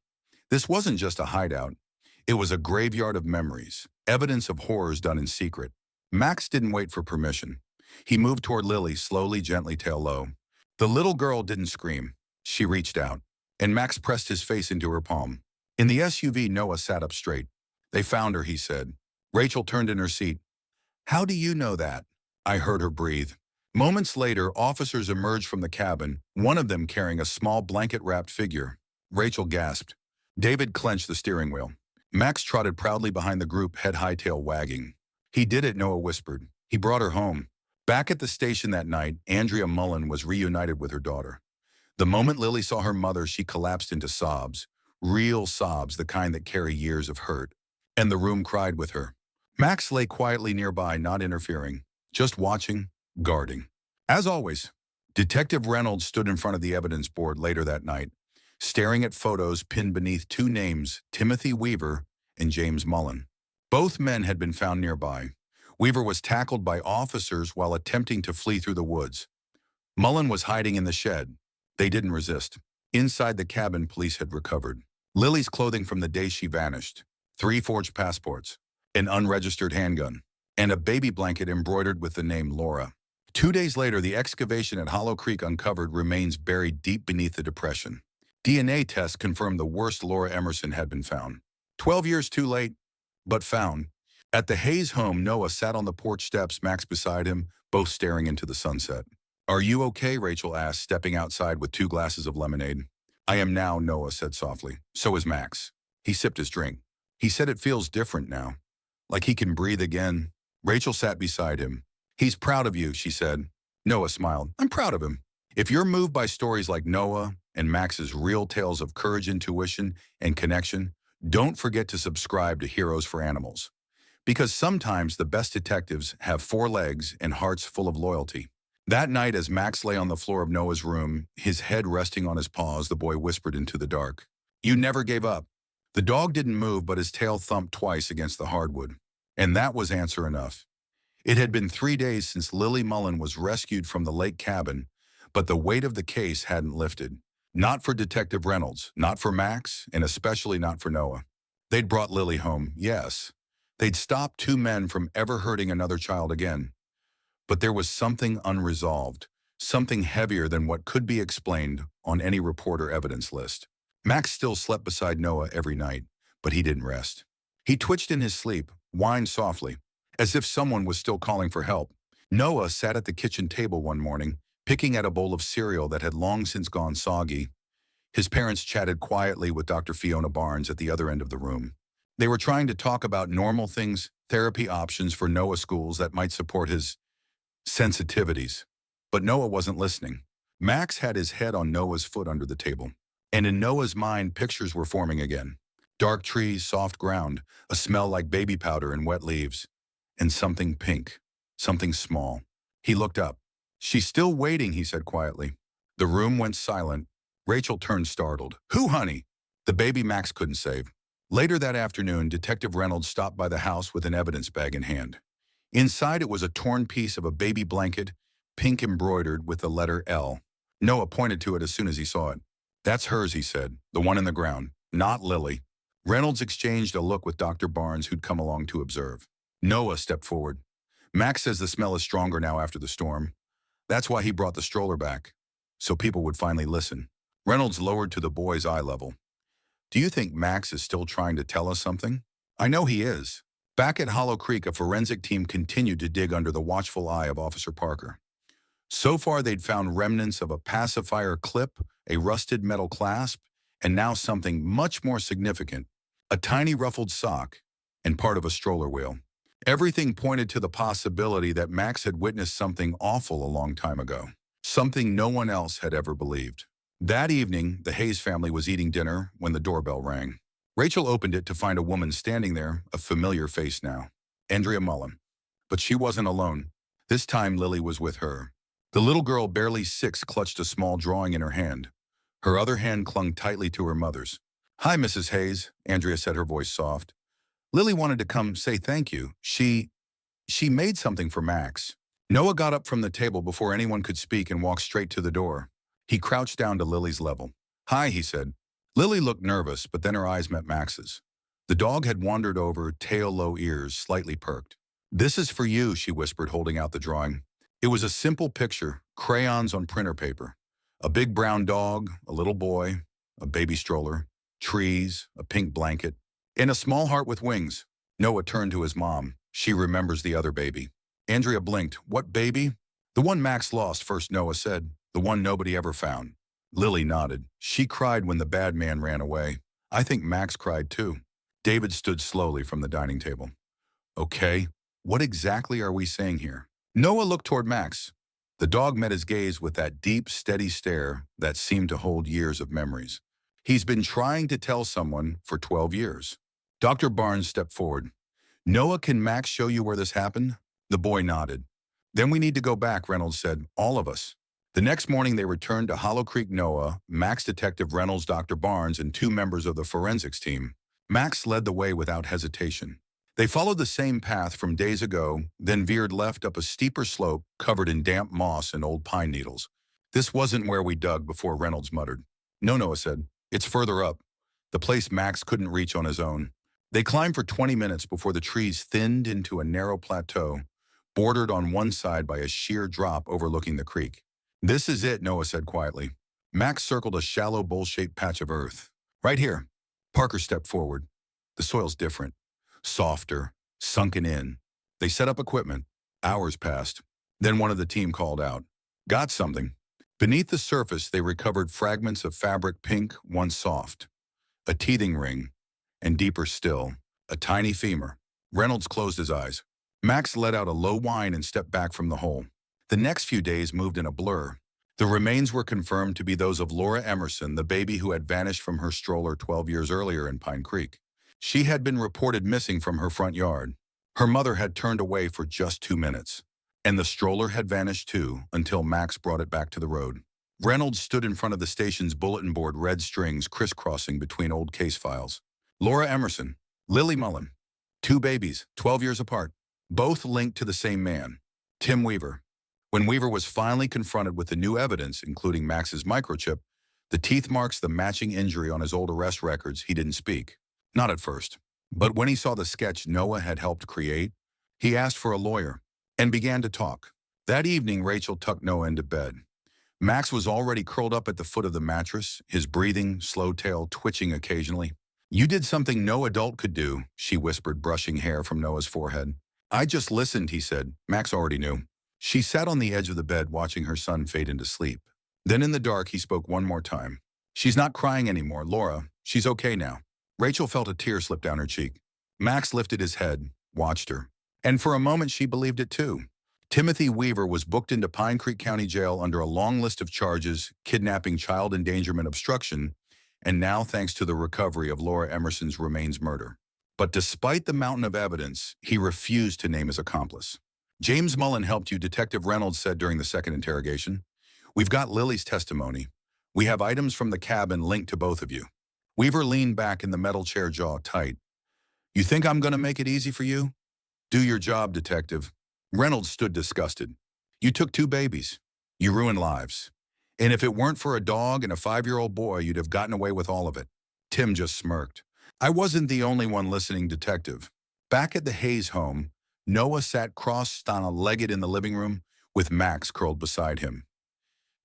Speaker 1: This wasn't just a hideout. It was a graveyard of memories, evidence of horrors done in secret. Max didn't wait for permission. He moved toward Lily, slowly, gently, tail low. The little girl didn't scream. She reached out, and Max pressed his face into her palm. In the SUV, Noah sat up straight. "They found her," he said. Rachel turned in her seat. "How do you know that?" I heard her breathe. Moments later, officers emerged from the cabin, one of them carrying a small blanket-wrapped figure. Rachel gasped. David clenched the steering wheel. Max trotted proudly behind the group, head high, tail wagging. "He did it," Noah whispered. "He brought her home." Back at the station that night, Andrea Mullen was reunited with her daughter. The moment Lily saw her mother, she collapsed into sobs. Real sobs, the kind that carry years of hurt. And the room cried with her. Max lay quietly nearby, not interfering, just watching, guarding. As always, Detective Reynolds stood in front of the evidence board later that night, staring at photos pinned beneath 2 names, Timothy Weaver and James Mullen. Both men had been found nearby. Weaver was tackled by officers while attempting to flee through the woods. Mullen was hiding in the shed. They didn't resist. Inside the cabin, police had recovered Lily's clothing from the day she vanished, 3 forged passports, an unregistered handgun, and a baby blanket embroidered with the name Laura. 2 days later, the excavation at Hollow Creek uncovered remains buried deep beneath the depression. DNA tests confirmed the worst Laura Emerson had been found. 12 years too late, but found. At the Hayes home, Noah sat on the porch steps, Max beside him, both staring into the sunset. "Are you okay?" Rachel asked, stepping outside with 2 glasses of lemonade. "I am now," Noah said softly. "So is Max." He sipped his drink. He said it feels different now, like he can breathe again. Rachel sat beside him. "He's proud of you," she said. Noah smiled. "I'm proud of him. If you're moved by stories like Noah and Max's real tales of courage, intuition, and connection, don't forget to subscribe to Heroes for Animals. Because sometimes the best detectives have four legs and hearts full of loyalty. That night, as Max lay on the floor of Noah's room, his head resting on his paws, the boy whispered into the dark, "You never gave up." The dog didn't move, but his tail thumped twice against the hardwood. And that was answer enough. It had been 3 days since Lily Mullen was rescued from the lake cabin, but the weight of the case hadn't lifted. Not for Detective Reynolds, not for Max, and especially not for Noah. They'd brought Lily home, yes. They'd stopped two men from ever hurting another child again. But there was something unresolved, something heavier than what could be explained on any report or evidence list. Max still slept beside Noah every night, but he didn't rest. He twitched in his sleep, whined softly, as if someone was still calling for help. Noah sat at the kitchen table one morning, picking at a bowl of cereal that had long since gone soggy. His parents chatted quietly with Dr. Fiona Barnes at the other end of the room. They were trying to talk about normal things, therapy options for Noah schools that might support his sensitivities. But Noah wasn't listening. Max had his head on Noah's foot under the table. And in Noah's mind, pictures were forming again. Dark trees, soft ground, a smell like baby powder and wet leaves. And something pink, something small. He looked up. "She's still waiting," he said quietly. The room went silent. Rachel turned startled. "Who, honey?" The baby Max couldn't save. Later that afternoon, Detective Reynolds stopped by the house with an evidence bag in hand. Inside it was a torn piece of a baby blanket, pink embroidered with the letter L. Noah pointed to it as soon as he saw it. "That's hers," he said, "the one in the ground, not Lily." Reynolds exchanged a look with Dr. Barnes, who'd come along to observe. Noah stepped forward. "Max says the smell is stronger now after the storm. That's why he brought the stroller back, so people would finally listen." Reynolds lowered to the boy's eye level. "Do you think Max is still trying to tell us something?" "I know he is." Back at Hollow Creek, a forensic team continued to dig under the watchful eye of Officer Parker. So far, they'd found remnants of a pacifier clip, a rusted metal clasp, and now something much more significant, a tiny ruffled sock and part of a stroller wheel. Everything pointed to the possibility that Max had witnessed something awful a long time ago, something no one else had ever believed. That evening, the Hayes family was eating dinner when the doorbell rang. Rachel opened it to find a woman standing there, a familiar face now, Andrea Mullen. But she wasn't alone. This time, Lily was with her. The little girl, barely 6, clutched a small drawing in her hand. Her other hand clung tightly to her mother's. "Hi, Mrs. Hayes," Andrea said, her voice soft. "Lily wanted to come say thank you. She made something for Max." Noah got up from the table before anyone could speak and walked straight to the door. He crouched down to Lily's level. "Hi," he said. Lily looked nervous, but then her eyes met Max's. The dog had wandered over, tail low, ears slightly perked. "This is for you," she whispered, holding out the drawing. It was a simple picture, crayons on printer paper. A big brown dog, a little boy, a baby stroller, trees, a pink blanket, and a small heart with wings. Noah turned to his mom. "She remembers the other baby." Andrea blinked. "What baby?" "The one Max lost," first Noah said. "The one nobody ever found." Lily nodded. "She cried when the bad man ran away. I think Max cried too." David stood slowly from the dining table. "Okay, what exactly are we saying here?" Noah looked toward Max. The dog met his gaze with that deep, steady stare that seemed to hold years of memories. "He's been trying to tell someone for 12 years. Dr. Barnes stepped forward. "Noah, can Max show you where this happened?" The boy nodded. "Then we need to go back," Reynolds said. "All of us." The next morning, they returned to Hollow Creek. Noah, Max, Detective Reynolds, Dr. Barnes, and 2 members of the forensics team. Max led the way without hesitation. They followed the same path from days ago, then veered left up a steeper slope covered in damp moss and old pine needles. "This wasn't where we dug before," Reynolds muttered. "No," Noah said. "It's further up, the place Max couldn't reach on his own." They climbed for 20 minutes before the trees thinned into a narrow plateau, bordered on one side by a sheer drop overlooking the creek. "This is it," Noah said quietly. Max circled a shallow bowl-shaped patch of earth. "Right here." Parker stepped forward. "The soil's different. Softer, sunken in." They set up equipment. Hours passed. Then one of the team called out, "Got something." Beneath the surface, they recovered fragments of fabric, pink, once soft, a teething ring, and deeper still, a tiny femur. Reynolds closed his eyes. Max let out a low whine and stepped back from the hole. The next few days moved in a blur. The remains were confirmed to be those of Laura Emerson, the baby who had vanished from her stroller 12 years earlier in Pine Creek. She had been reported missing from her front yard. Her mother had turned away for just 2 minutes. And the stroller had vanished too, until Max brought it back to the road. Reynolds stood in front of the station's bulletin board, red strings crisscrossing between old case files. Laura Emerson, Lily Mullen. 2 babies, 12 years apart. Both linked to the same man, Tim Weaver. When Weaver was finally confronted with the new evidence, including Max's microchip, the teeth marks, the matching injury on his old arrest records, he didn't speak. Not at first. But when he saw the sketch Noah had helped create, he asked for a lawyer and began to talk. That evening, Rachel tucked Noah into bed. Max was already curled up at the foot of the mattress, his breathing, slow tail twitching occasionally. "You did something no adult could do," she whispered, brushing hair from Noah's forehead. "I just listened," he said. Max already knew. She sat on the edge of the bed, watching her son fade into sleep. Then in the dark, he spoke one more time. "She's not crying anymore, Laura. She's okay now." Rachel felt a tear slip down her cheek. Max lifted his head, watched her. And for a moment, she believed it too. Timothy Weaver was booked into Pine Creek County Jail under a long list of charges: kidnapping, child endangerment, obstruction, and now, thanks to the recovery of Laura Emerson's remains, murder. But despite the mountain of evidence, he refused to name his accomplice. "James Mullen helped you," Detective Reynolds said during the second interrogation. "We've got Lily's testimony. We have items from the cabin linked to both of you." Weaver leaned back in the metal chair, jaw tight. "You think I'm going to make it easy for you?" "Do your job, Detective." Reynolds stood disgusted. "You took 2 babies. You ruined lives. And if it weren't for a dog and a 5-year-old boy, you'd have gotten away with all of it." Tim just smirked. "I wasn't the only one listening, Detective." Back at the Hayes home, Noah sat cross-legged in the living room, with Max curled beside him.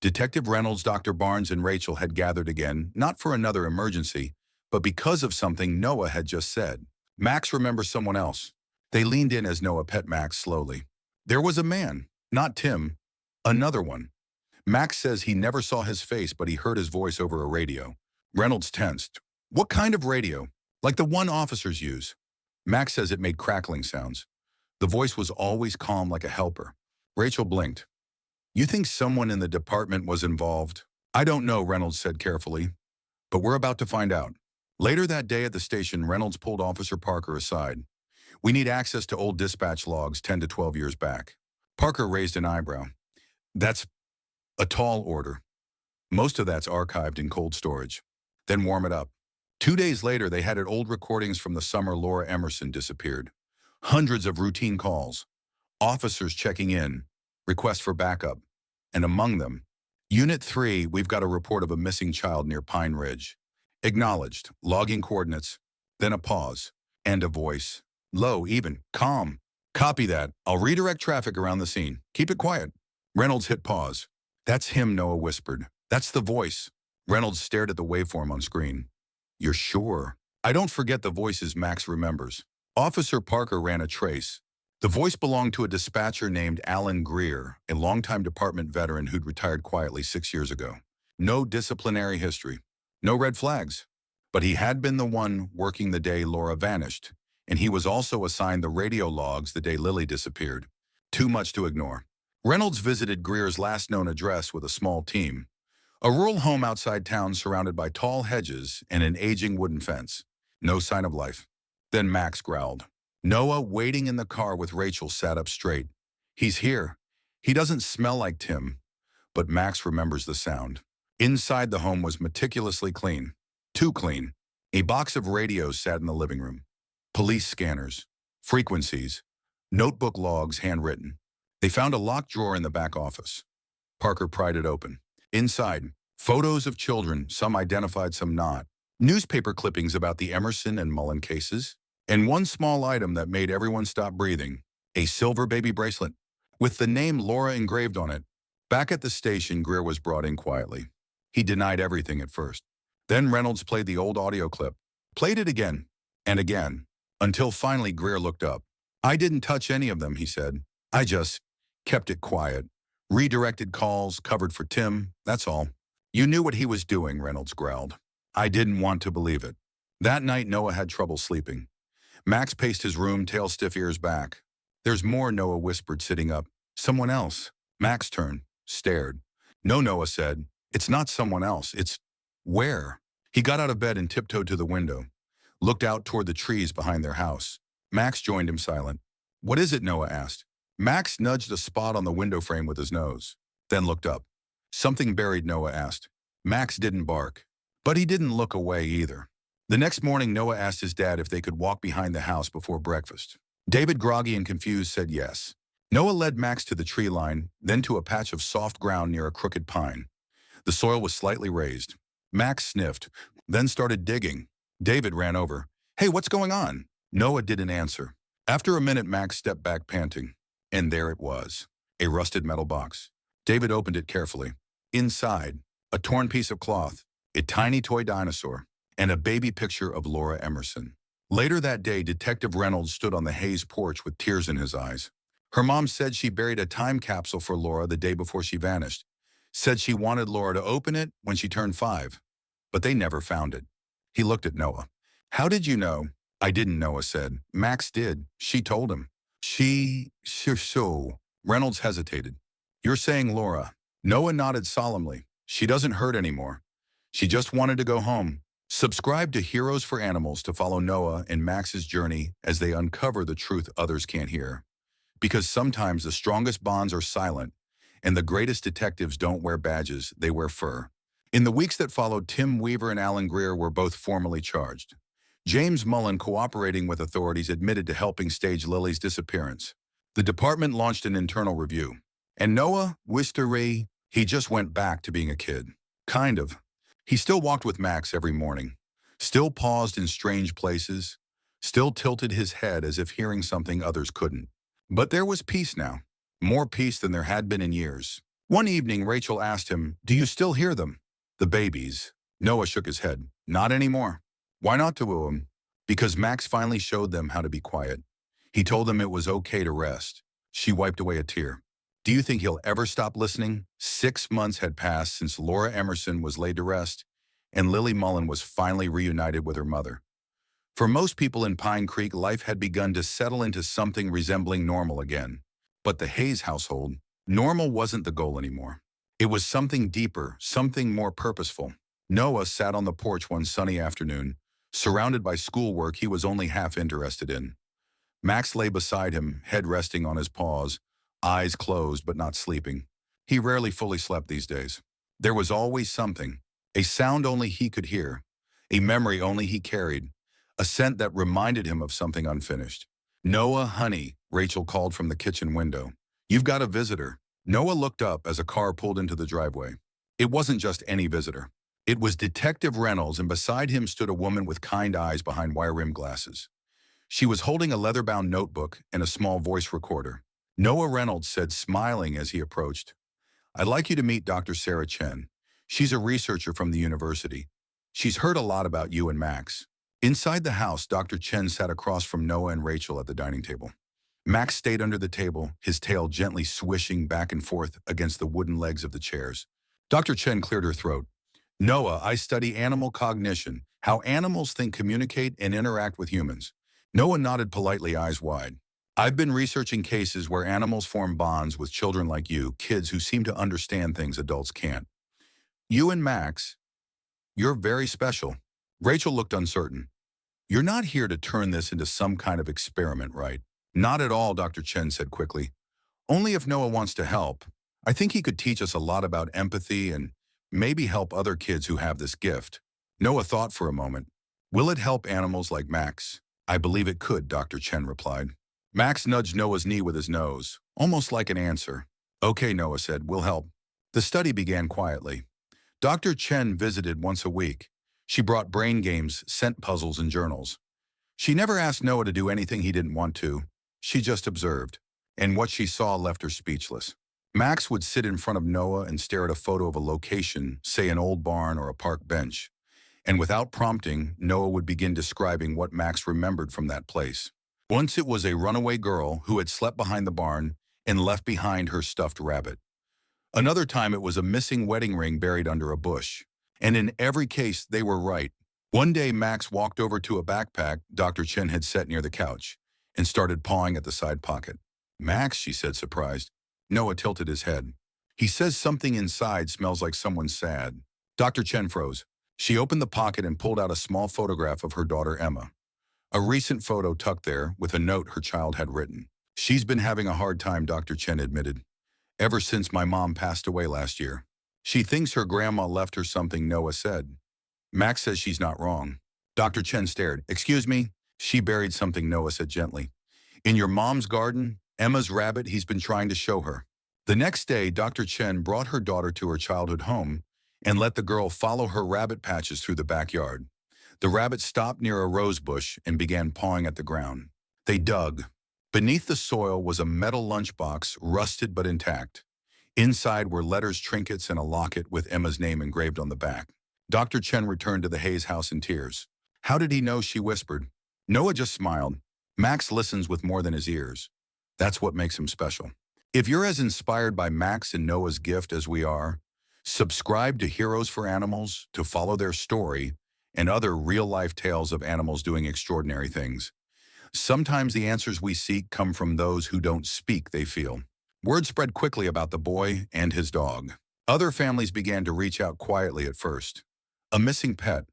Speaker 1: Detective Reynolds, Dr. Barnes, and Rachel had gathered again, not for another emergency, but because of something Noah had just said. Max remembers someone else. They leaned in as Noah pet Max slowly. "There was a man, not Tim, another one." Max says he never saw his face, but he heard his voice over a radio. Reynolds tensed. "What kind of radio? Like the one officers use?" Max says it made crackling sounds. The voice was always calm, like a helper. Rachel blinked. "You think someone in the department was involved?" "I don't know," Reynolds said carefully. "But we're about to find out." Later that day at the station, Reynolds pulled Officer Parker aside. "We need access to old dispatch logs 10 to 12 years back." Parker raised an eyebrow. "That's a tall order. Most of that's archived in cold storage." "Then warm it up." 2 days later, they had old recordings from the summer Laura Emerson disappeared. Hundreds of routine calls, officers checking in, requests for backup, and among them, "Unit 3, we've got a report of a missing child near Pine Ridge." Acknowledged, logging coordinates, then a pause, and a voice. Low, even, calm. "Copy that. I'll redirect traffic around the scene. Keep it quiet." Reynolds hit pause. "That's him," Noah whispered. "That's the voice." Reynolds stared at the waveform on screen. "You're sure?" "I don't forget the voices," Max remembers. Officer Parker ran a trace. The voice belonged to a dispatcher named Alan Greer, a longtime department veteran who'd retired quietly 6 years ago. No disciplinary history. No red flags. But he had been the one working the day Laura vanished, and he was also assigned the radio logs the day Lily disappeared. Too much to ignore. Reynolds visited Greer's last known address with a small team. A rural home outside town surrounded by tall hedges and an aging wooden fence. No sign of life. Then Max growled. Noah, waiting in the car with Rachel, sat up straight. "He's here. He doesn't smell like Tim." But Max remembers the sound. Inside the home was meticulously clean. Too clean. A box of radios sat in the living room. Police scanners. Frequencies. Notebook logs handwritten. They found a locked drawer in the back office. Parker pried it open. Inside, photos of children, some identified, some not. Newspaper clippings about the Emerson and Mullen cases. And one small item that made everyone stop breathing. A silver baby bracelet with the name Laura engraved on it. Back at the station, Greer was brought in quietly. He denied everything at first. Then Reynolds played the old audio clip. Played it again and again, until finally Greer looked up. "I didn't touch any of them," he said. "I just kept it quiet. Redirected calls, covered for Tim, that's all." "You knew what he was doing," Reynolds growled. "I didn't want to believe it." That night, Noah had trouble sleeping. Max paced his room, tail stiff, ears back. "There's more," Noah whispered, sitting up. "Someone else." Max turned, stared. No, Noah said. It's not someone else. It's where? He got out of bed and tiptoed to the window, looked out toward the trees behind their house. Max joined him silent. What is it? Noah asked. Max nudged a spot on the window frame with his nose, then looked up. Something buried, Noah asked. Max didn't bark, but he didn't look away either. The next morning, Noah asked his dad if they could walk behind the house before breakfast. David, groggy and confused, said yes. Noah led Max to the tree line, then to a patch of soft ground near a crooked pine. The soil was slightly raised. Max sniffed, then started digging. David ran over. Hey, what's going on? Noah didn't answer. After a minute, Max stepped back panting. And there it was, a rusted metal box. David opened it carefully. Inside, a torn piece of cloth, a tiny toy dinosaur, and a baby picture of Laura Emerson. Later that day, Detective Reynolds stood on the Hayes porch with tears in his eyes. Her mom said she buried a time capsule for Laura the day before she vanished. Said she wanted Laura to open it when she turned 5. But they never found it. He looked at Noah. How did you know? I didn't, Noah said. Max did. She told him. So. Reynolds hesitated. You're saying Laura. Noah nodded solemnly. She doesn't hurt anymore. She just wanted to go home. Subscribe to Heroes for Animals to follow Noah and Max's journey as they uncover the truth others can't hear. Because sometimes the strongest bonds are silent, and the greatest detectives don't wear badges, they wear fur. In the weeks that followed, Tim Weaver and Alan Greer were both formally charged. James Mullen, cooperating with authorities, admitted to helping stage Lily's disappearance. The department launched an internal review. And Noah Wisteray, he just went back to being a kid. Kind of. He still walked with Max every morning, still paused in strange places, still tilted his head as if hearing something others couldn't. But there was peace now, more peace than there had been in years. One evening, Rachel asked him, do you still hear them? The babies. Noah shook his head. Not anymore. Why not to him? Because Max finally showed them how to be quiet. He told them it was okay to rest. She wiped away a tear. Do you think he'll ever stop listening? 6 months had passed since Laura Emerson was laid to rest, and Lily Mullen was finally reunited with her mother. For most people in Pine Creek, life had begun to settle into something resembling normal again. But the Hayes household, normal wasn't the goal anymore. It was something deeper, something more purposeful. Noah sat on the porch one sunny afternoon, surrounded by schoolwork he was only half interested in. Max lay beside him, head resting on his paws, eyes closed but not sleeping. He rarely fully slept these days. There was always something, a sound only he could hear, a memory only he carried, a scent that reminded him of something unfinished. Noah, honey, Rachel called from the kitchen window. You've got a visitor. Noah looked up as a car pulled into the driveway. It wasn't just any visitor. It was Detective Reynolds, and beside him stood a woman with kind eyes behind wire-rimmed glasses. She was holding a leather-bound notebook and a small voice recorder. Noah, Reynolds said, smiling as he approached. I'd like you to meet Dr. Sarah Chen. She's a researcher from the university. She's heard a lot about you and Max. Inside the house, Dr. Chen sat across from Noah and Rachel at the dining table. Max stayed under the table, his tail gently swishing back and forth against the wooden legs of the chairs. Dr. Chen cleared her throat. Noah, I study animal cognition, how animals think, communicate, and interact with humans. Noah nodded politely, eyes wide. I've been researching cases where animals form bonds with children like you, kids who seem to understand things adults can't. You and Max, you're very special. Rachel looked uncertain. You're not here to turn this into some kind of experiment, right? Not at all, Dr. Chen said quickly. Only if Noah wants to help. I think he could teach us a lot about empathy and maybe help other kids who have this gift. Noah thought for a moment. Will it help animals like Max? I believe it could, Dr. Chen replied. Max nudged Noah's knee with his nose, almost like an answer. Okay, Noah said, we'll help. The study began quietly. Dr. Chen visited once a week. She brought brain games, scent puzzles, and journals. She never asked Noah to do anything he didn't want to. She just observed. And what she saw left her speechless. Max would sit in front of Noah and stare at a photo of a location, say an old barn or a park bench. And without prompting, Noah would begin describing what Max remembered from that place. Once it was a runaway girl who had slept behind the barn and left behind her stuffed rabbit. Another time it was a missing wedding ring buried under a bush. And in every case, they were right. One day, Max walked over to a backpack Dr. Chen had set near the couch and started pawing at the side pocket. Max, she said, surprised. Noah tilted his head. He says something inside smells like someone sad. Dr. Chen froze. She opened the pocket and pulled out a small photograph of her daughter Emma. A recent photo tucked there with a note her child had written. She's been having a hard time, Dr. Chen admitted, ever since my mom passed away last year. She thinks her grandma left her something, Noah said. Max says she's not wrong. Dr. Chen stared. Excuse me? She buried something, Noah said gently. In your mom's garden, Emma's rabbit he's been trying to show her. The next day, Dr. Chen brought her daughter to her childhood home and let the girl follow her rabbit patches through the backyard. The rabbit stopped near a rose bush and began pawing at the ground. They dug. Beneath the soil was a metal lunchbox, rusted but intact. Inside were letters, trinkets, and a locket with Emma's name engraved on the back. Dr. Chen returned to the Hayes house in tears. How did he know? She whispered. Noah just smiled. Max listens with more than his ears. That's what makes him special. If you're as inspired by Max and Noah's gift as we are, subscribe to Heroes for Animals to follow their story and other real-life tales of animals doing extraordinary things. Sometimes the answers we seek come from those who don't speak, they feel. Word spread quickly about the boy and his dog. Other families began to reach out quietly at first. A missing pet,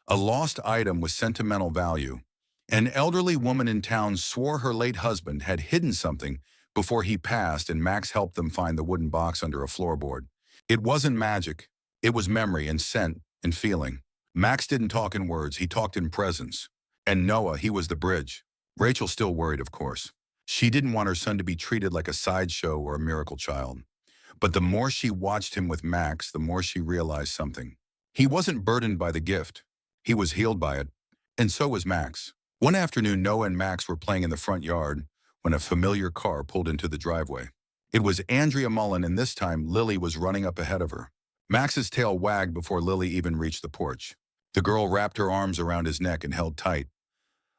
Speaker 1: a lost item with sentimental value. An elderly woman in town swore her late husband had hidden something before he passed, and Max helped them find the wooden box under a floorboard. It wasn't magic. It was memory and scent and feeling. Max didn't talk in words, he talked in presence. And Noah, he was the bridge. Rachel still worried, of course. She didn't want her son to be treated like a sideshow or a miracle child. But the more she watched him with Max, the more she realized something. He wasn't burdened by the gift. He was healed by it. And so was Max. One afternoon, Noah and Max were playing in the front yard when a familiar car pulled into the driveway. It was Andrea Mullen, and this time Lily was running up ahead of her. Max's tail wagged before Lily even reached the porch. The girl wrapped her arms around his neck and held tight.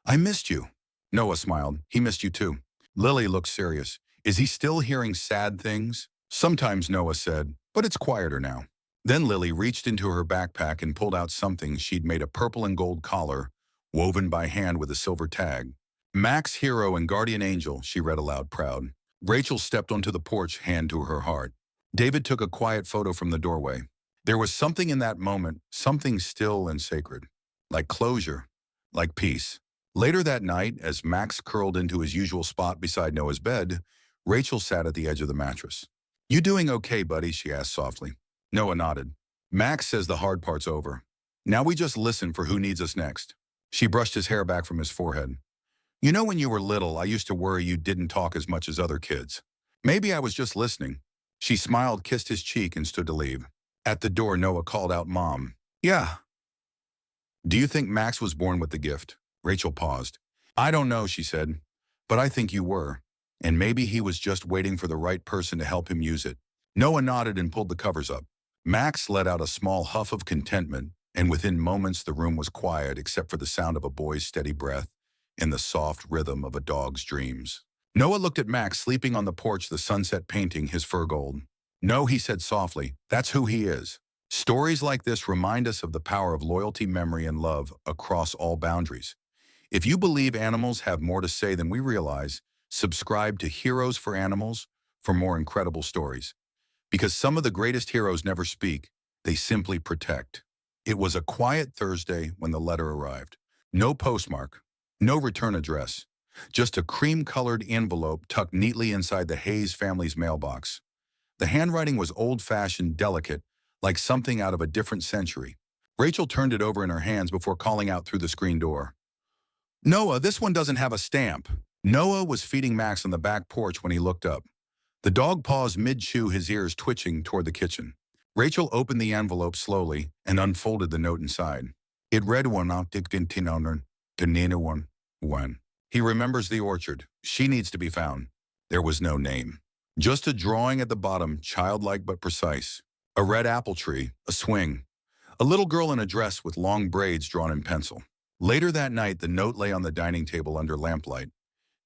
Speaker 1: I missed you. Noah smiled. He missed you too. Lily looked serious. Is he still hearing sad things? Sometimes, Noah said, but it's quieter now. Then Lily reached into her backpack and pulled out something she'd made, a purple and gold collar, woven by hand with a silver tag. Max, hero and guardian angel, she read aloud, proud. Rachel stepped onto the porch, hand to her heart. David took a quiet photo from the doorway. There was something in that moment, something still and sacred, like closure, like peace. Later that night, as Max curled into his usual spot beside Noah's bed, Rachel sat at the edge of the mattress. You doing okay, buddy? She asked softly. Noah nodded. Max says the hard part's over. Now we just listen for who needs us next. She brushed his hair back from his forehead. You know, when you were little, I used to worry you didn't talk as much as other kids. Maybe I was just listening. She smiled, kissed his cheek, and stood to leave. At the door, Noah called out, Mom. Yeah. Do you think Max was born with the gift? Rachel paused. I don't know, she said, but I think you were. And maybe he was just waiting for the right person to help him use it. Noah nodded and pulled the covers up. Max let out a small huff of contentment, and within moments the room was quiet except for the sound of a boy's steady breath and the soft rhythm of a dog's dreams. Noah looked at Max sleeping on the porch, the sunset painting his fur gold. No, he said softly, that's who he is. Stories like this remind us of the power of loyalty, memory, and love across all boundaries. If you believe animals have more to say than we realize, subscribe to Heroes for Animals for more incredible stories. Because some of the greatest heroes never speak, they simply protect. It was a quiet Thursday when the letter arrived. No postmark, no return address, just a cream-colored envelope tucked neatly inside the Hayes family's mailbox. The handwriting was old-fashioned, delicate, like something out of a different century. Rachel turned it over in her hands before calling out through the screen door. Noah, this one doesn't have a stamp. Noah was feeding Max on the back porch when he looked up. The dog paused mid-chew, his ears twitching toward the kitchen. Rachel opened the envelope slowly and unfolded the note inside. It read one. He remembers the orchard. She needs to be found. There was no name. Just a drawing at the bottom, childlike but precise. A red apple tree, a swing. A little girl in a dress with long braids drawn in pencil. Later that night, the note lay on the dining table under lamplight.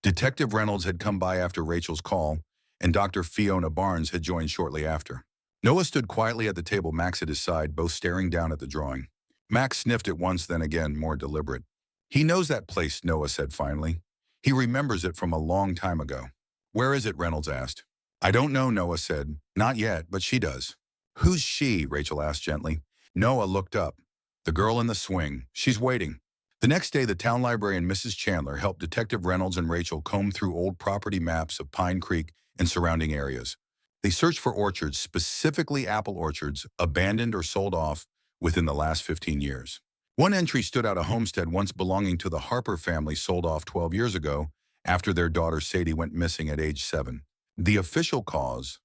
Speaker 1: Detective Reynolds had come by after Rachel's call, and Dr. Fiona Barnes had joined shortly after. Noah stood quietly at the table, Max at his side, both staring down at the drawing. Max sniffed it once, then again, more deliberate. He knows that place, Noah said finally. He remembers it from a long time ago. Where is it? Reynolds asked. I don't know, Noah said. Not yet, but she does. Who's she? Rachel asked gently. Noah looked up. The girl in the swing. She's waiting. The next day, the town librarian, Mrs. Chandler, helped Detective Reynolds and Rachel comb through old property maps of Pine Creek and surrounding areas. They searched for orchards, specifically apple orchards, abandoned or sold off within the last 15 years. One entry stood out: a homestead once belonging to the Harper family sold off 12 years ago after their daughter Sadie went missing at age 7. The official cause,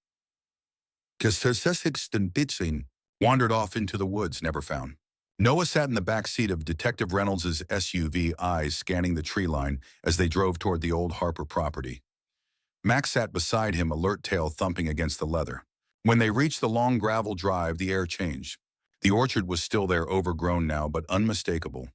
Speaker 1: wandered off into the woods, never found. Noah sat in the back seat of Detective Reynolds' SUV, eyes scanning the tree line as they drove toward the old Harper property. Max sat beside him, alert, tail thumping against the leather. When they reached the long gravel drive, the air changed. The orchard was still there, overgrown now, but unmistakable.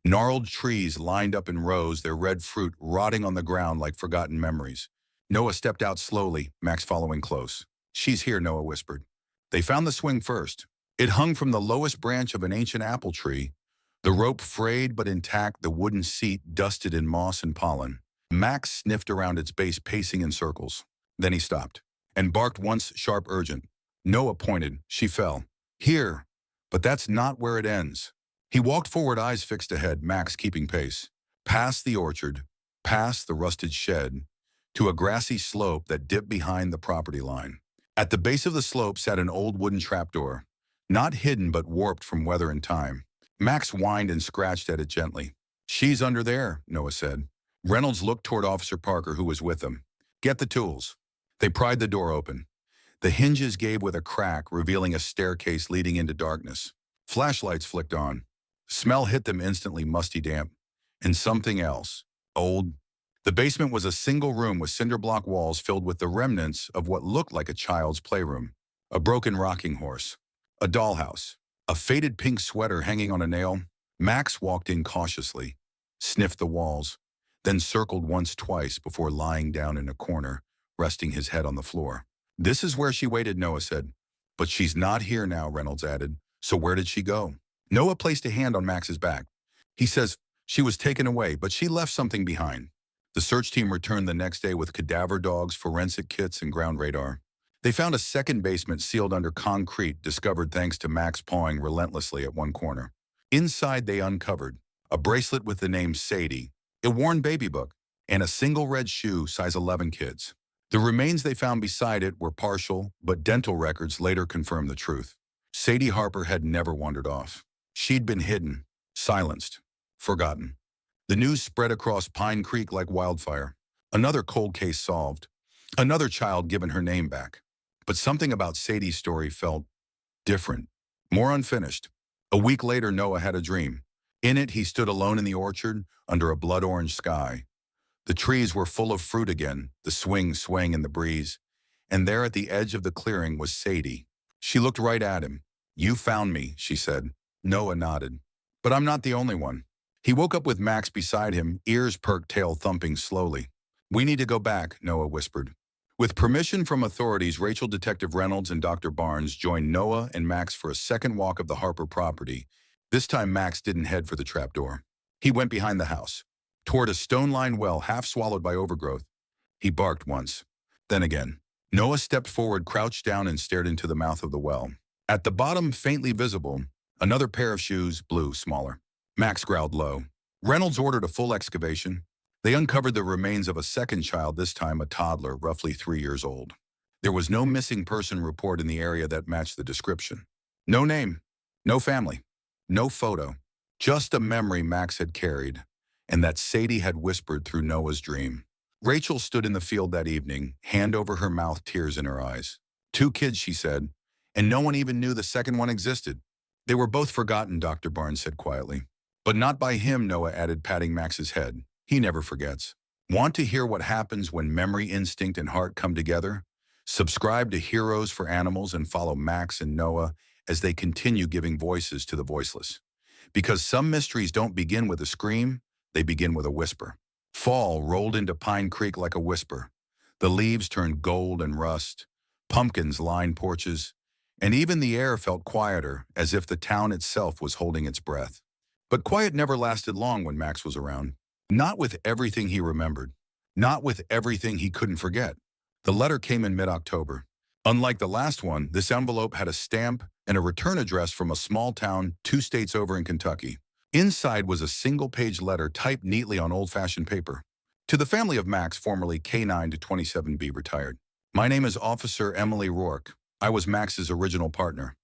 Speaker 1: Gnarled trees lined up in rows, their red fruit rotting on the ground like forgotten memories. Noah stepped out slowly, Max following close. She's here, Noah whispered. They found the swing first. It hung from the lowest branch of an ancient apple tree, the rope frayed but intact, the wooden seat dusted in moss and pollen. Max sniffed around its base, pacing in circles. Then he stopped and barked once, sharp, urgent. Noah pointed. She fell. Here, but that's not where it ends. He walked forward, eyes fixed ahead, Max keeping pace. Past the orchard, past the rusted shed, to a grassy slope that dipped behind the property line. At the base of the slope sat an old wooden trapdoor, not hidden but warped from weather and time. Max whined and scratched at it gently. She's under there, Noah said. Reynolds looked toward Officer Parker, who was with them. Get the tools. They pried the door open. The hinges gave with a crack, revealing a staircase leading into darkness. Flashlights flicked on. Smell hit them instantly, musty, damp. And something else. Old. The basement was a single room with cinder block walls filled with the remnants of what looked like a child's playroom. A broken rocking horse. A dollhouse. A faded pink sweater hanging on a nail. Max walked in cautiously, sniffed the walls, then circled once, twice before lying down in a corner, resting his head on the floor. This is where she waited, Noah said. But she's not here now, Reynolds added. So where did she go? Noah placed a hand on Max's back. He says she was taken away, but she left something behind. The search team returned the next day with cadaver dogs, forensic kits, and ground radar. They found a second basement sealed under concrete, discovered thanks to Max pawing relentlessly at one corner. Inside, they uncovered a bracelet with the name Sadie, a worn baby book, and a single red shoe, size 11 kids. The remains they found beside it were partial, but dental records later confirmed the truth. Sadie Harper had never wandered off. She'd been hidden, silenced, forgotten. The news spread across Pine Creek like wildfire. Another cold case solved. Another child given her name back. But something about Sadie's story felt different, more unfinished. A week later, Noah had a dream. In it, he stood alone in the orchard under a blood-orange sky. The trees were full of fruit again, the swing swaying in the breeze. And there at the edge of the clearing was Sadie. She looked right at him. You found me, she said. Noah nodded. But I'm not the only one. He woke up with Max beside him, ears perked, tail thumping slowly. We need to go back, Noah whispered. With permission from authorities, Rachel, Detective Reynolds, and Dr. Barnes joined Noah and Max for a second walk of the Harper property. This time, Max didn't head for the trapdoor. He went behind the house, toward a stone-lined well half swallowed by overgrowth. He barked once, then again. Noah stepped forward, crouched down, and stared into the mouth of the well. At the bottom, faintly visible, another pair of shoes, blue, smaller. Max growled low. Reynolds ordered a full excavation. They uncovered the remains of a second child, this time a toddler, roughly 3 years old. There was no missing person report in the area that matched the description. No name, no family, no photo, just a memory Max had carried, and that Sadie had whispered through Noah's dream. Rachel stood in the field that evening, hand over her mouth, tears in her eyes. 2 kids, she said, and no one even knew the second one existed. They were both forgotten, Dr. Barnes said quietly. But not by him, Noah added, patting Max's head. He never forgets. Want to hear what happens when memory, instinct, and heart come together? Subscribe to Heroes for Animals and follow Max and Noah as they continue giving voices to the voiceless. Because some mysteries don't begin with a scream, they begin with a whisper. Fall rolled into Pine Creek like a whisper. The leaves turned gold and rust. Pumpkins lined porches. And even the air felt quieter, as if the town itself was holding its breath. But quiet never lasted long when Max was around. Not with everything he remembered. Not with everything he couldn't forget. The letter came in mid-October. Unlike the last one, this envelope had a stamp and a return address from a small town 2 states over in Kentucky. Inside was a single-page letter typed neatly on old-fashioned paper. To the family of Max, formerly K9 to 27B retired. My name is Officer Emily Rourke. I was Max's original partner.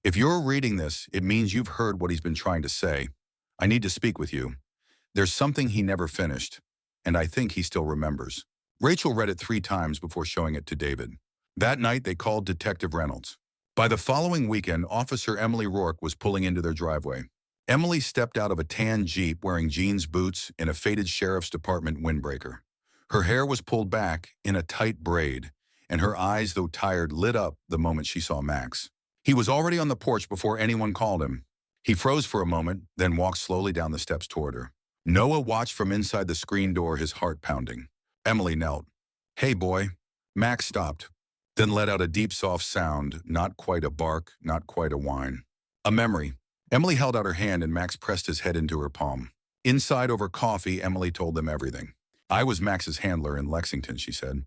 Speaker 1: If you're reading this, it means you've heard what he's been trying to say. I need to speak with you. There's something he never finished, and I think he still remembers. Rachel read it 3 times before showing it to David. That night, they called Detective Reynolds. By the following weekend, Officer Emily Rourke was pulling into their driveway. Emily stepped out of a tan Jeep wearing jeans boots and a faded Sheriff's Department windbreaker. Her hair was pulled back in a tight braid, and her eyes, though tired, lit up the moment she saw Max. He was already on the porch before anyone called him. He froze for a moment, then walked slowly down the steps toward her. Noah watched from inside the screen door, his heart pounding. Emily knelt. "Hey, boy." Max stopped, then let out a deep, soft sound, not quite a bark, not quite a whine. A memory. Emily held out her hand and Max pressed his head into her palm. Inside, over coffee, Emily told them everything. "I was Max's handler in Lexington," she said.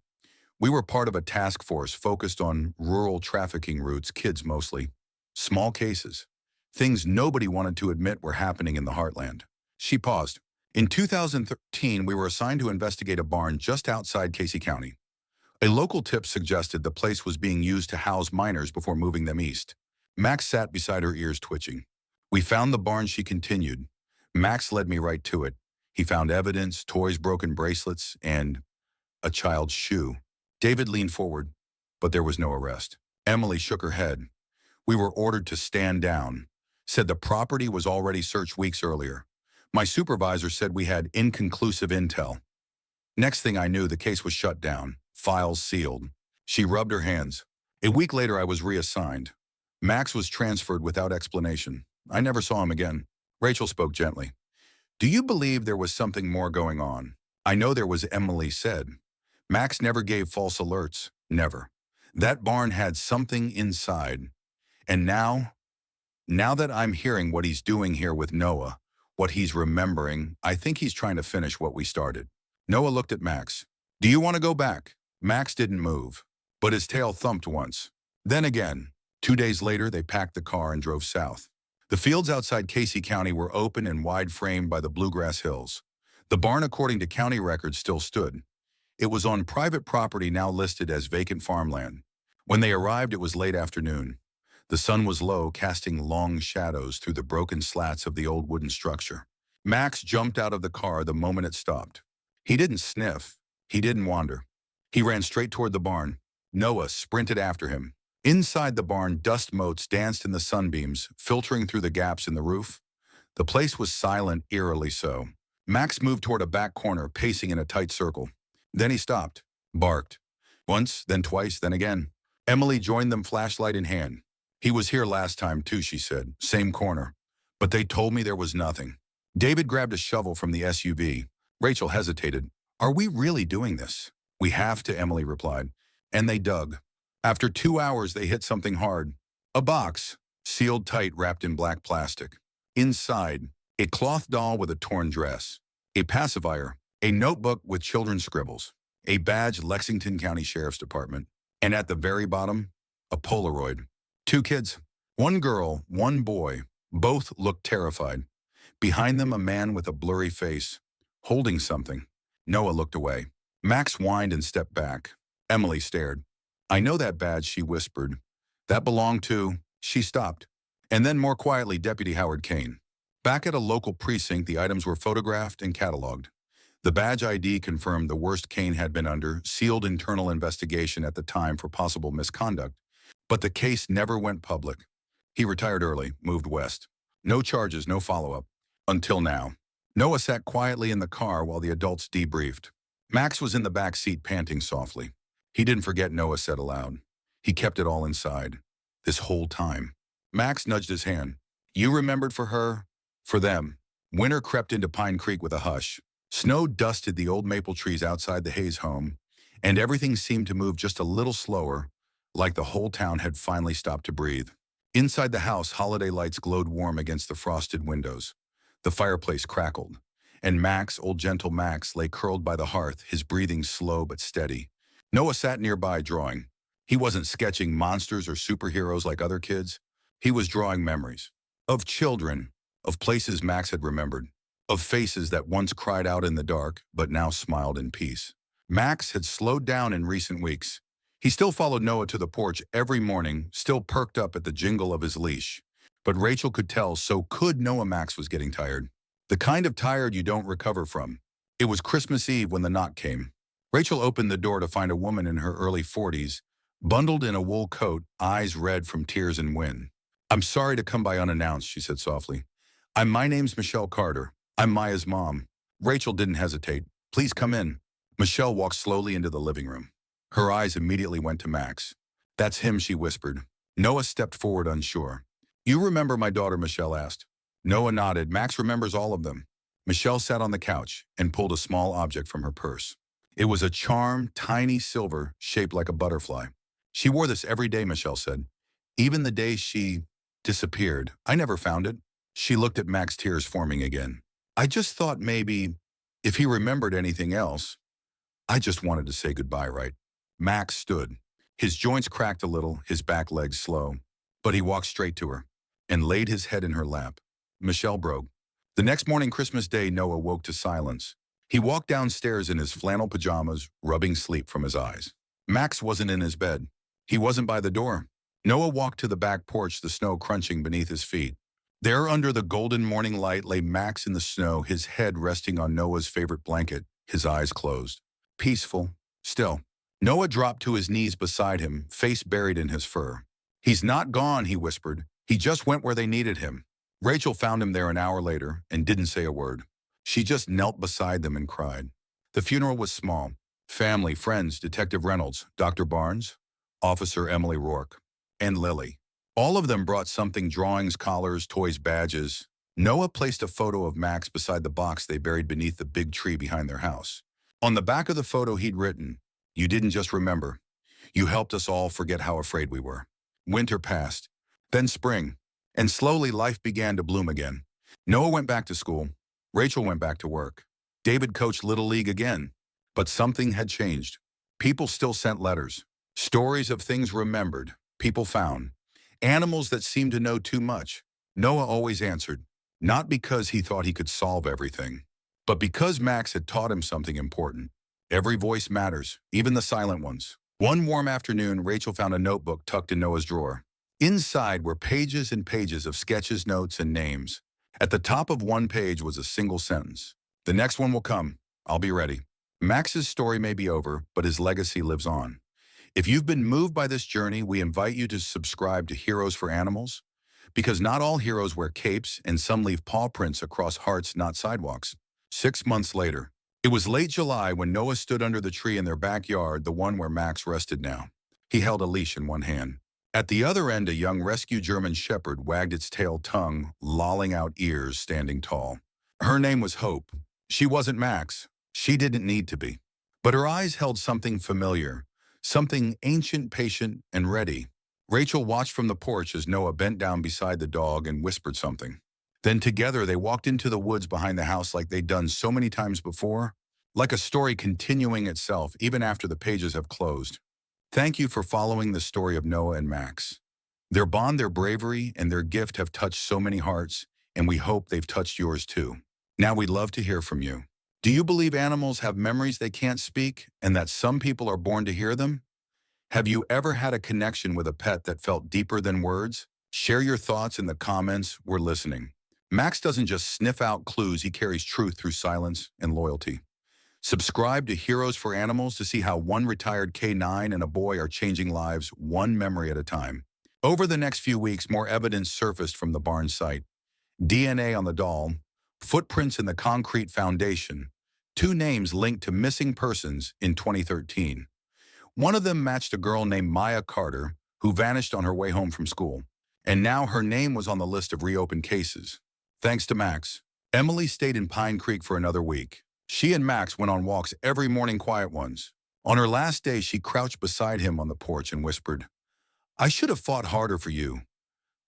Speaker 1: "We were part of a task force focused on rural trafficking routes, kids mostly. Small cases. Things nobody wanted to admit were happening in the heartland." She paused. "In 2013, we were assigned to investigate a barn just outside Casey County. A local tip suggested the place was being used to house minors before moving them east." Max sat beside her, ears twitching. "We found the barn," she continued. "Max led me right to it. He found evidence, toys, broken bracelets, and a child's shoe." David leaned forward, but there was no arrest. Emily shook her head. "We were ordered to stand down. Said the property was already searched weeks earlier. My supervisor said we had inconclusive intel. Next thing I knew, the case was shut down, files sealed." She rubbed her hands. "A week later, I was reassigned. Max was transferred without explanation. I never saw him again." Rachel spoke gently. "Do you believe there was something more going on?" "I know there was," Emily said. "Max never gave false alerts. Never. That barn had something inside. And now that I'm hearing what he's doing here with Noah, what he's remembering, I think he's trying to finish what we started." Noah looked at Max. "Do you want to go back?" Max didn't move, but his tail thumped once. Then again. 2 days later, they packed the car and drove south. The fields outside Casey County were open and wide-framed by the bluegrass hills. The barn, according to county records, still stood. It was on private property now listed as vacant farmland. When they arrived, it was late afternoon. The sun was low, casting long shadows through the broken slats of the old wooden structure. Max jumped out of the car the moment it stopped. He didn't sniff. He didn't wander. He ran straight toward the barn. Noah sprinted after him. Inside the barn, dust motes danced in the sunbeams, filtering through the gaps in the roof. The place was silent, eerily so. Max moved toward a back corner, pacing in a tight circle. Then he stopped, barked. Once, then twice, then again. Emily joined them, flashlight in hand. "He was here last time too," she said. "Same corner. But they told me there was nothing." David grabbed a shovel from the SUV. Rachel hesitated. "Are we really doing this?" "We have to," Emily replied. And they dug. After 2 hours, they hit something hard. A box, sealed tight, wrapped in black plastic. Inside, a cloth doll with a torn dress, a pacifier, a notebook with children's scribbles, a badge, Lexington County Sheriff's Department, and at the very bottom, a Polaroid. 2 kids, 1 girl, 1 boy, both looked terrified. Behind them, a man with a blurry face, holding something. Noah looked away. Max whined and stepped back. Emily stared. "I know that badge," she whispered. "That belonged to—" She stopped. And then more quietly, Deputy Howard Kane. Back at a local precinct, the items were photographed and cataloged. The badge ID confirmed the worst Kane had been under, sealed internal investigation at the time for possible misconduct. But the case never went public. He retired early, moved west. No charges, no follow-up. Until now. Noah sat quietly in the car while the adults debriefed. Max was in the back seat, panting softly. He didn't forget, Noah said aloud. He kept it all inside. This whole time. Max nudged his hand. "You remembered for her, for them." Winter crept into Pine Creek with a hush. Snow dusted the old maple trees outside the Hayes home, and everything seemed to move just a little slower, like the whole town had finally stopped to breathe. Inside the house, holiday lights glowed warm against the frosted windows. The fireplace crackled, and Max, old gentle Max, lay curled by the hearth, his breathing slow but steady. Noah sat nearby drawing. He wasn't sketching monsters or superheroes like other kids. He was drawing memories. Of children, of places Max had remembered, of faces that once cried out in the dark but now smiled in peace. Max had slowed down in recent weeks. He still followed Noah to the porch every morning, still perked up at the jingle of his leash. But Rachel could tell, so could Noah. Max was getting tired. The kind of tired you don't recover from. It was Christmas Eve when the knock came. Rachel opened the door to find a woman in her early 40s, bundled in a wool coat, eyes red from tears and wind. "I'm sorry to come by unannounced," she said softly. My name's Michelle Carter. I'm Maya's mom." Rachel didn't hesitate. "Please come in." Michelle walked slowly into the living room. Her eyes immediately went to Max. "That's him," she whispered. Noah stepped forward unsure. "You remember my daughter?" Michelle asked. Noah nodded. "Max remembers all of them." Michelle sat on the couch and pulled a small object from her purse. It was a charm, tiny silver, shaped like a butterfly. "She wore this every day," Michelle said. "Even the day she disappeared. I never found it." She looked at Max, tears forming again. "I just thought maybe, if he remembered anything else, I just wanted to say goodbye, right?" Max stood. His joints cracked a little, his back legs slow. But he walked straight to her and laid his head in her lap. Michelle broke. The next morning, Christmas Day, Noah woke to silence. He walked downstairs in his flannel pajamas, rubbing sleep from his eyes. Max wasn't in his bed. He wasn't by the door. Noah walked to the back porch, the snow crunching beneath his feet. There, under the golden morning light, lay Max in the snow, his head resting on Noah's favorite blanket, his eyes closed. Peaceful, still. Noah dropped to his knees beside him, face buried in his fur. "He's not gone," he whispered. "He just went where they needed him." Rachel found him there an hour later and didn't say a word. She just knelt beside them and cried. The funeral was small. Family, friends, Detective Reynolds, Dr. Barnes, Officer Emily Rourke, and Lily. All of them brought something: drawings, collars, toys, badges. Noah placed a photo of Max beside the box they buried beneath the big tree behind their house. On the back of the photo he'd written, "You didn't just remember. You helped us all forget how afraid we were." Winter passed, then spring, and slowly life began to bloom again. Noah went back to school. Rachel went back to work. David coached Little League again. But something had changed. People still sent letters. Stories of things remembered, people found. Animals that seemed to know too much. Noah always answered, not because he thought he could solve everything, but because Max had taught him something important. Every voice matters, even the silent ones. One warm afternoon, Rachel found a notebook tucked in Noah's drawer. Inside were pages and pages of sketches, notes, and names. At the top of one page was a single sentence. "The next one will come. I'll be ready." Max's story may be over, but his legacy lives on. If you've been moved by this journey, we invite you to subscribe to Heroes for Animals, because not all heroes wear capes and some leave paw prints across hearts, not sidewalks. 6 months later, it was late July when Noah stood under the tree in their backyard, the one where Max rested now. He held a leash in one hand. At the other end, a young rescue German shepherd wagged its tail, tongue lolling out, ears standing tall. Her name was Hope. She wasn't Max. She didn't need to be. But her eyes held something familiar, something ancient, patient, and ready. Rachel watched from the porch as Noah bent down beside the dog and whispered something. Then together they walked into the woods behind the house like they'd done so many times before, like a story continuing itself even after the pages have closed. Thank you for following the story of Noah and Max. Their bond, their bravery, and their gift have touched so many hearts, and we hope they've touched yours too. Now we'd love to hear from you. Do you believe animals have memories they can't speak, and that some people are born to hear them? Have you ever had a connection with a pet that felt deeper than words? Share your thoughts in the comments. We're listening. Max doesn't just sniff out clues, he carries truth through silence and loyalty. Subscribe to Heroes for Animals to see how one retired K9 and a boy are changing lives one memory at a time. Over the next few weeks, more evidence surfaced from the barn site. DNA on the doll, footprints in the concrete foundation, 2 names linked to missing persons in 2013. One of them matched a girl named Maya Carter, who vanished on her way home from school, and now her name was on the list of reopened cases. Thanks to Max, Emily stayed in Pine Creek for another week. She and Max went on walks every morning, quiet ones. On her last day, she crouched beside him on the porch and whispered, "I should have fought harder for you,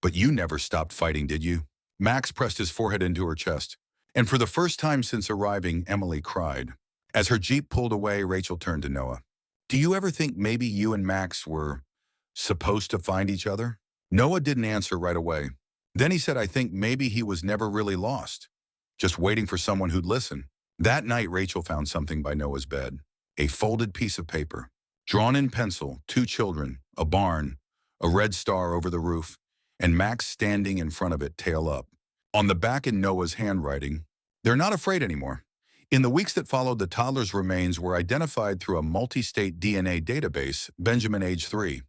Speaker 1: but you never stopped fighting, did you?" Max pressed his forehead into her chest, and for the first time since arriving, Emily cried. As her Jeep pulled away, Rachel turned to Noah. Do you ever think maybe you and Max were supposed to find each other? Noah didn't answer right away. Then he said, I think maybe he was never really lost, just waiting for someone who'd listen. That night, Rachel found something by Noah's bed, a folded piece of paper, drawn in pencil, two children, a barn, a red star over the roof, and Max standing in front of it, tail up. On the back in Noah's handwriting, they're not afraid anymore. In the weeks that followed, the toddler's remains were identified through a multi-state DNA database. Benjamin, age 3,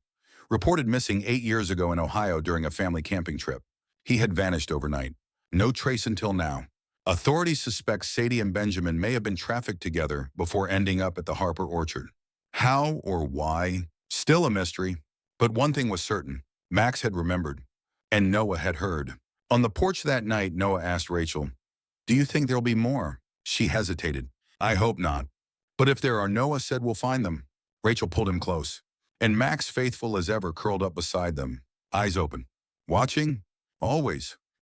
Speaker 1: reported missing 8 years ago in Ohio during a family camping trip. He had vanished overnight. No trace until now. Authorities suspect Sadie and Benjamin may have been trafficked together before ending up at the Harper Orchard. How or why? Still a mystery. But one thing was certain. Max had remembered, and Noah had heard. On the porch that night, Noah asked Rachel, do you think there'll be more? She hesitated. I hope not. But if there are, Noah said, we'll find them. Rachel pulled him close, and Max, faithful as ever, curled up beside them, eyes open. Watching? Always.